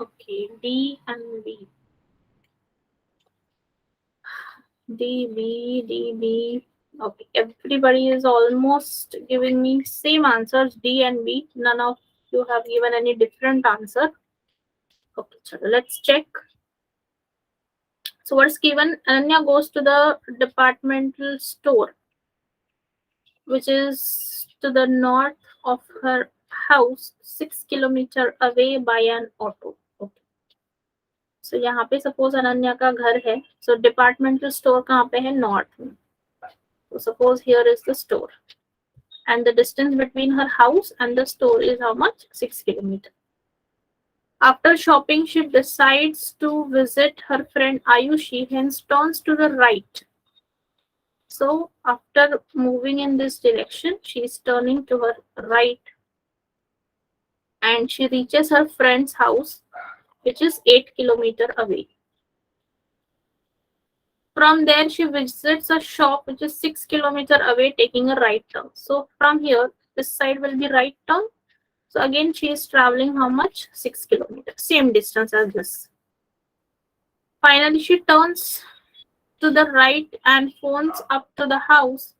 Okay, D and B. D, B, D, B. Okay, everybody is almost giving me same answers, D and B. None of you have given any different answer. Okay, so let's check. So what's given? Ananya goes to the departmental store, which is to the north of her house, 6 kilometers away by an auto. Okay. So यहाँ पे suppose Ananya का घर है. So departmental store कहाँ पे है? North में. So suppose here is the store. And the distance between her house and the store is how much? 6 kilometers. After shopping, she decides to visit her friend Ayushi, hence turns to the right. So after moving in this direction, she is turning to her right and she reaches her friend's house, which is 8 kilometers away. From there, she visits a shop which is 6 kilometers away, taking a right turn. So from here, this side will be right turn. So again, she is traveling how much? 6 kilometers, same distance as this. Finally, she turns to the right and phones up to the house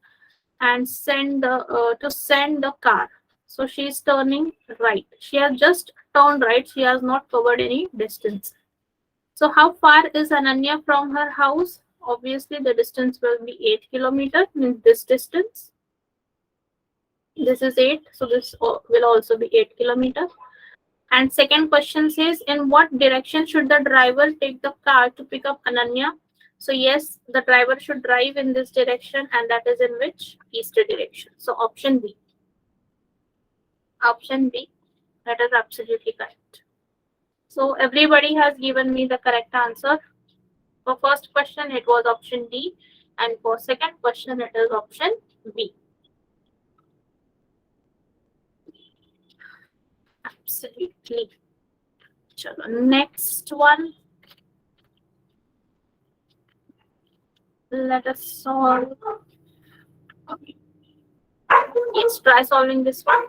and send the car. So she is turning right. She has just turned right. She has not covered any distance. So how far is Ananya from her house? Obviously, the distance will be 8 kilometers. Means this distance. This is 8. So this will also be 8 kilometers. And second question says, in what direction should the driver take the car to pick up Ananya? So yes, the driver should drive in this direction, and that is in which? East direction. So option B. Option B. That is absolutely correct. So everybody has given me the correct answer. For first question, it was option D, and for second question, it is option B. Absolutely. Chalo, next one. Let us solve. Okay. Yes, try solving this one.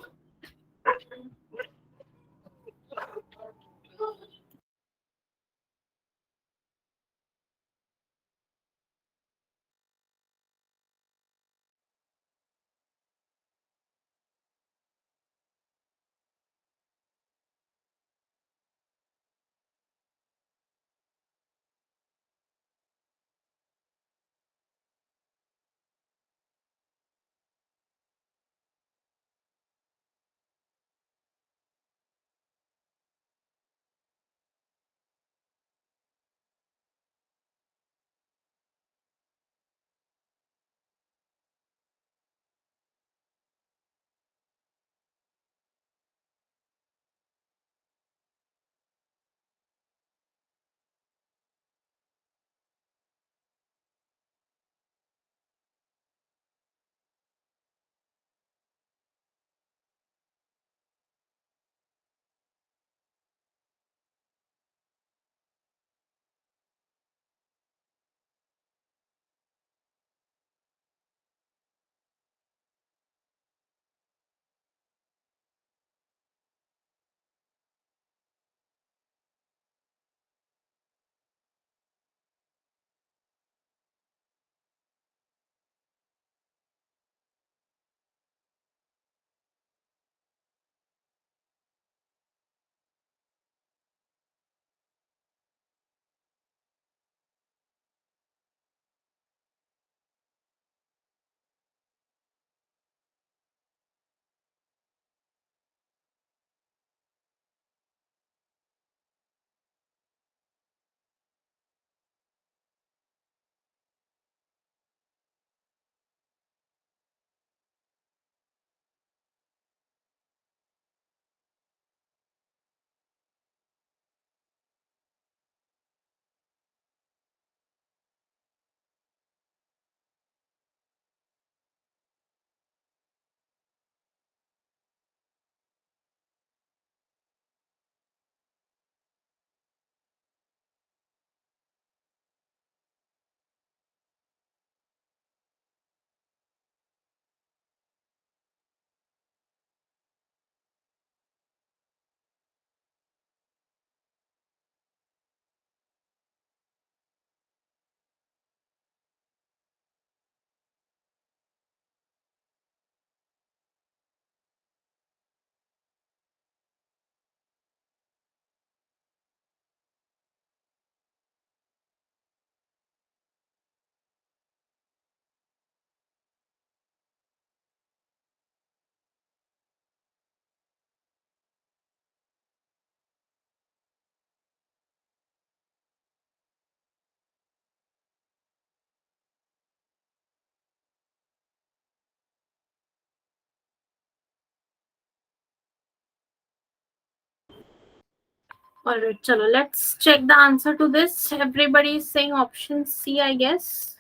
All right, chalo, let's check the answer to this. Everybody is saying option C, I guess.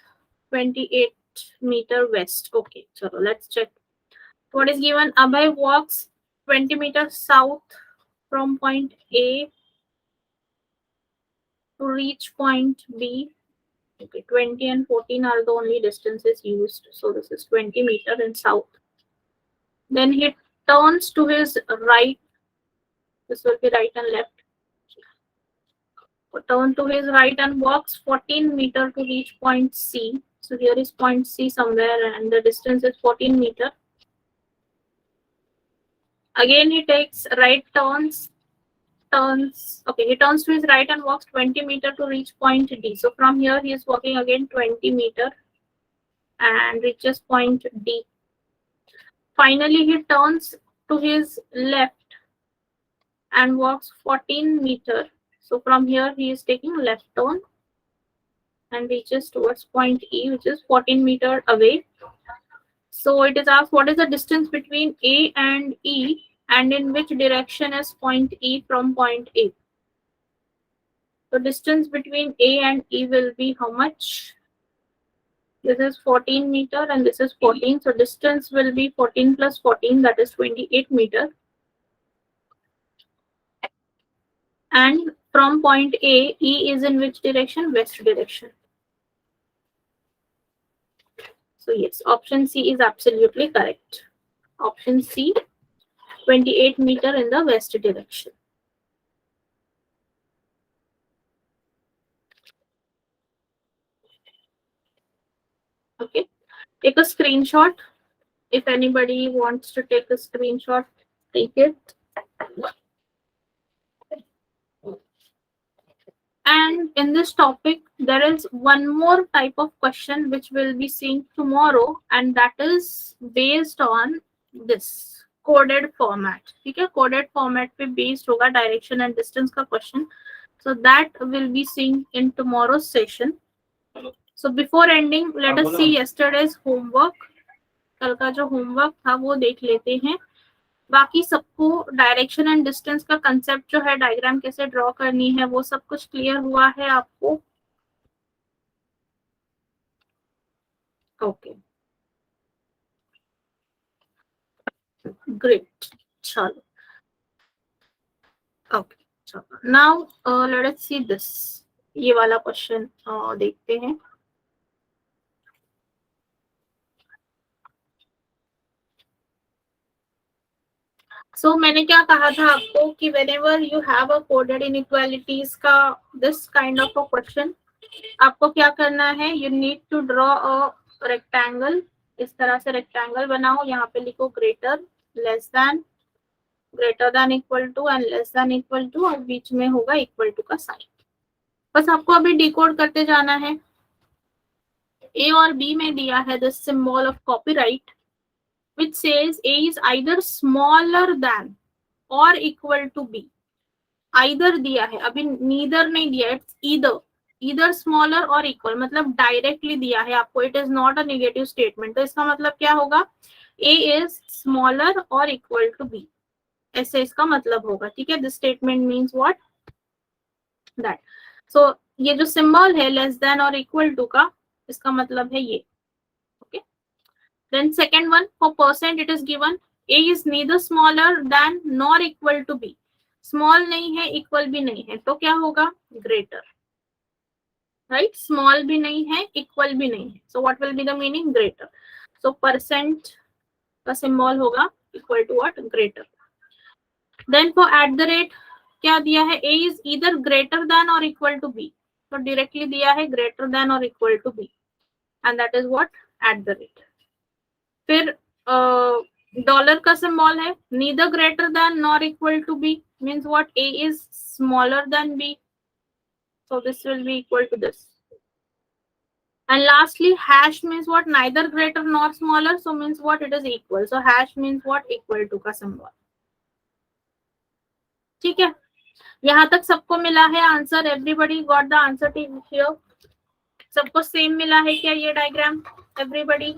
28 meter west. Okay, chalo, let's check. What is given? Abhay walks 20 meters south from point A to reach point B. Okay, 20 and 14 are the only distances used. So this is 20 meter in south. Then he turns to his right. This will be right and left. Turn to his right and walks 14 meter to reach point C. So here is point C somewhere and the distance is 14 meter. Again he takes right turns. Okay, he turns to his right and walks 20 meter to reach point D. So from here he is walking again 20 meter and reaches point D. Finally he turns to his left and walks 14 meter. So from here he is taking left turn and reaches towards point E, which is 14 meter away. So it is asked what is the distance between A and E and in which direction is point E from point A. So distance between A and E will be how much? This is 14 meter and this is 14. So distance will be 14 plus 14, that is 28 meter. And from point A, E is in which direction? West direction. So yes, option C is absolutely correct. Option C, 28 meter in the west direction. Okay, take a screenshot. If anybody wants to take a screenshot, take it. And in this topic, there is one more type of question which we'll be seeing tomorrow, and that is based on this coded format. Okay, coded format पे based होगा direction and distance का question. So that will be seen in tomorrow's session. So before ending, let us see yesterday's homework. कल का जो homework था वो देख लेते हैं. बाकी सबको डायरेक्शन एंड डिस्टेंस का कंसेप्ट जो है, डायग्राम कैसे ड्रॉ करनी है, वो सब कुछ क्लियर हुआ है आपको? Okay, great. चलो, ओके, चलो. Now let us see this. ये वाला क्वेश्चन देखते हैं. सो मैंने क्या कहा था आपको कि whenever you have a coded inequalities का this kind of a question, आपको क्या करना है? You need to draw a rectangle. इस तरह से रेक्टेंगल बनाओ. यहाँ पे लिखो greater, less than, greater than equal to and less than equal to, और बीच में होगा इक्वल टू का साइन. बस आपको अभी डिकोड करते जाना है. ए और बी में दिया है the symbol of copyright which says A is either smaller than or equal to B. Either दिया है, अभी neither नहीं दिया. It's either smaller or equal, मतलब डायरेक्टली दिया है आपको. It is not a negative statement. तो इसका मतलब क्या होगा? A is smaller or equal to B. ऐसे इसका मतलब होगा. ठीक है, this statement means what? That. So ये जो symbol है less than और equal to का, इसका मतलब है ये. Then second one, for percent it is given A is neither smaller than nor equal to B. Small नहीं है, equal भी नहीं है, तो क्या होगा? Greater. Right? Small भी नहीं है, equal भी नहीं है. So what will be the meaning? Greater. So percent का symbol होगा equal to what? Greater. Then for at the rate क्या दिया है? A is either greater than or equal to B. तो directly दिया है greater than or equal to B. And that is what? At the rate. फिर dollar का symbol है neither greater than nor equal to B, means what? A is smaller than B, so this will be equal to this. And lastly hash means what? Neither greater nor smaller, so means what? It is equal. So hash means what? Equal to का symbol. ठीक है, यहाँ तक सबको मिला है answer? Everybody got the answer here? सबको same मिला है क्या ये डायग्राम? एवरीबडी?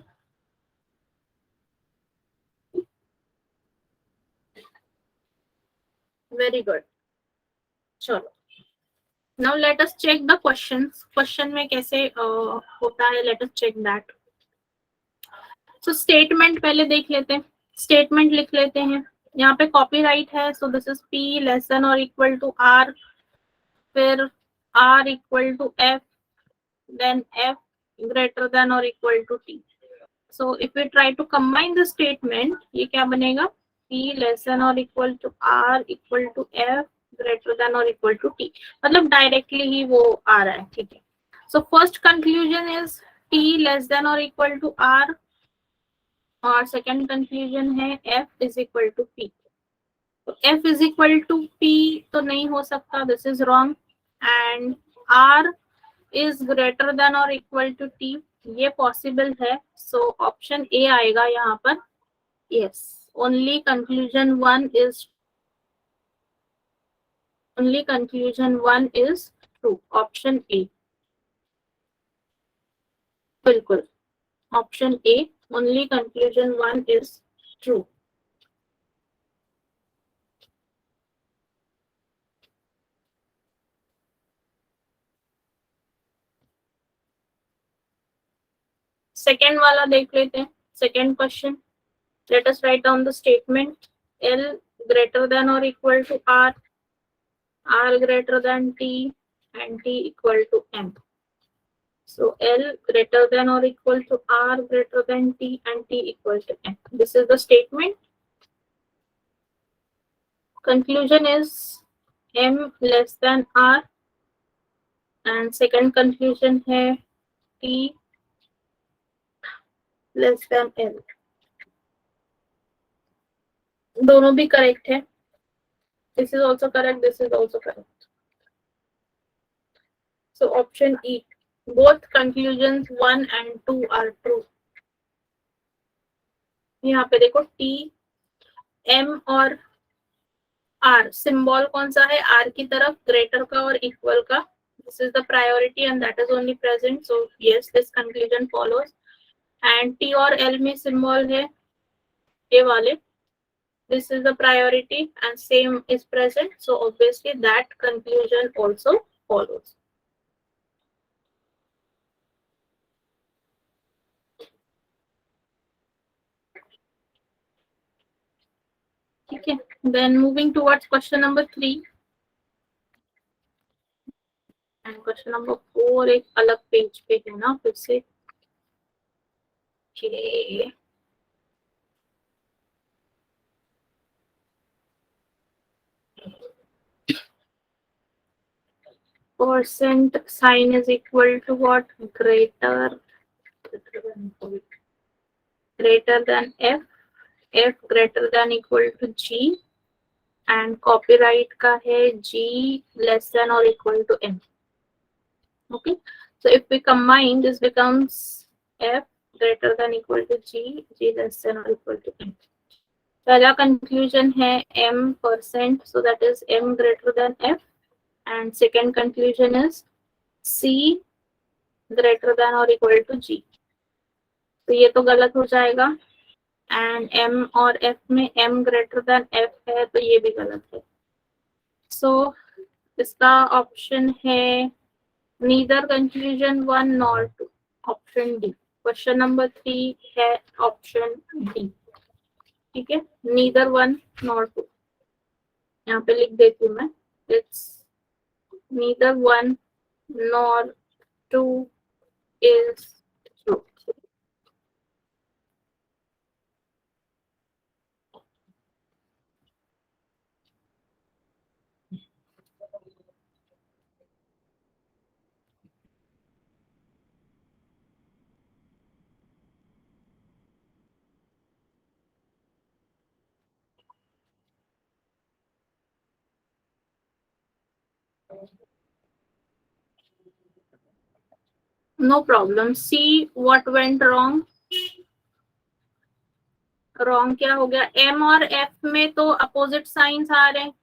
Very good. चलो, now let us check the questions. Question में कैसे होता है, let us check that. So statement पहले देख लेते हैं. स्टेटमेंट लिख लेते हैं. यहाँ पे कॉपीराइट है, so this is P less than or equal to R, फिर R equal to F, then F greater than or equal to T. So if we try to combine the statement, ये क्या बनेगा? P less than or equal to R equal to F greater than or equal to T. मतलब directly ही वो आ रहा है. ठीक है. So first conclusion is P less than or equal to R, और सेकेंड कंक्लूजन है F is equal to P. तो F is equal to P तो नहीं हो सकता, this is wrong. And R is greater than or equal to T, ये possible है. So option A आएगा यहाँ पर. Yes, only conclusion one is true. Option A, बिल्कुल option A, only conclusion one is true. Second वाला देख लेते हैं. Second question, let us write down the statement. L greater than or equal to R, R greater than T, and T equal to M. So L greater than or equal to R greater than T and T equal to M. This is the statement. Conclusion is M less than R, and second conclusion है T less than L. दोनों भी correct है. This is also correct, this is also correct. So option E, both conclusions 1 and 2 are true. यहाँ पे देखो T, M और R, symbol कौन सा है? R की तरफ, ग्रेटर का और इक्वल का. This is the priority and that is only present. So yes, this conclusion follows. And T और L में सिंबल है ये वाले. This is the priority and same is present. So obviously that conclusion also follows. ठीक है. Then moving towards question number 3 and question number 4 एक अलग page पे है ना फिर से. Okay. Percent sign is equal to what? Greater than F, F greater than equal to G, and copyright का है G less than or equal to M. Okay, so if we combine, this becomes F greater than equal to G, G less than or equal to M. पहला conclusion है M%, so that is M greater than F, and second conclusion is C greater than or equal to G. तो ये तो गलत हो जाएगा. And M और F में M ग्रेटर देन F है तो ये भी गलत है. सो इसका ऑप्शन है neither conclusion 1 nor 2, option D. Question number 3 है ऑप्शन डी. ठीक है, नीदर 1 नॉर 2. यहाँ पे लिख देती हूँ मैं. It's neither 1 nor 2 is true. No problem. See what went wrong. Wrong क्या हो गया? M और F में तो opposite signs आ रहे हैं.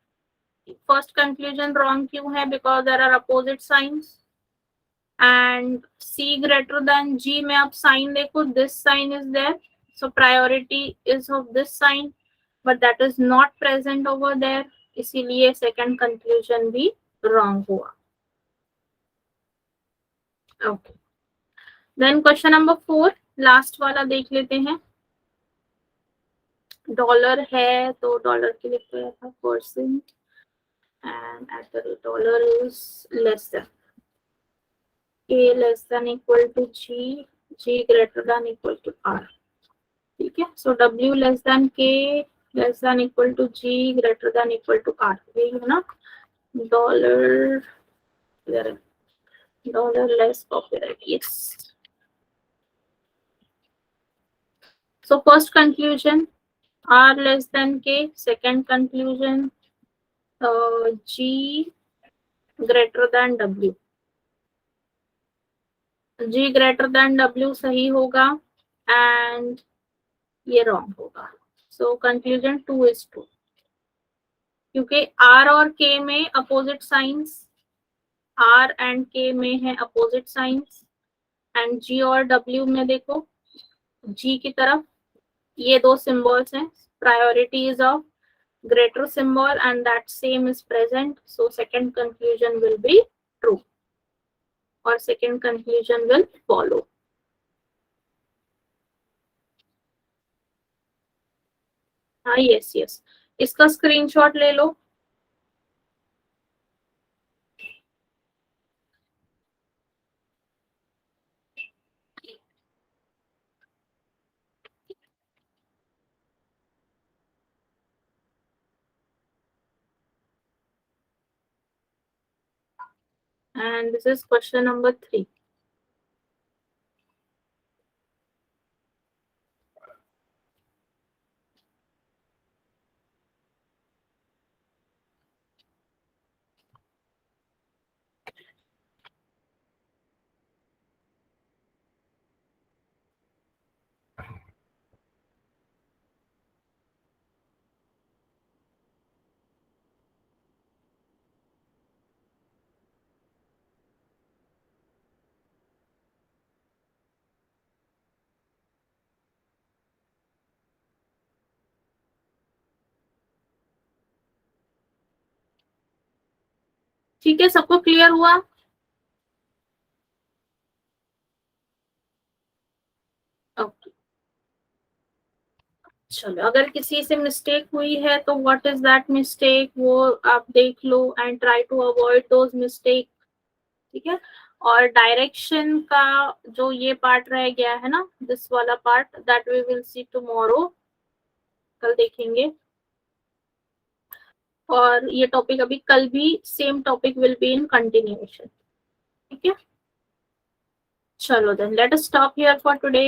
First conclusion wrong क्यों है? Because there are opposite signs. And C greater than G में आप sign देखो, this sign is there. So priority is of this sign, but that is not present over there. इसीलिए second conclusion भी wrong हुआ। Okay, then question number 4, last वाला देख लेते हैं। डॉलर है तो डॉलर के लिए क्या था, percent and at the rate dollar is less than k less than equal to g greater than equal to r। ठीक है, so w less than k less than equal to g greater than equal to r, यही है ना। Dollar dollar less copyright, yes. So first conclusion, R less than K. Second conclusion, G greater than W. G greater than W सही होगा and ये wrong होगा. So conclusion 2 is true. क्योंकि R और K में opposite signs, R and K में है opposite signs and G और W में देखो G की तरफ ये दो symbols हैं, priority is of greater symbol and that same is present, so second conclusion will be true or second conclusion will follow. हाँ, yes, इसका स्क्रीनशॉट ले लो। and this is question number 3. ठीक है, सबको क्लियर हुआ? ओके, चलो, अगर किसी से मिस्टेक हुई है तो व्हाट इज दैट मिस्टेक, वो आप देख लो and try to avoid those mistake. ठीक है, और डायरेक्शन का जो ये पार्ट रह गया है ना, दिस वाला part, that we will see tomorrow, कल देखेंगे। और ये टॉपिक अभी कल भी same topic will be in continuation. ठीक है, चलो then let us stop here for today.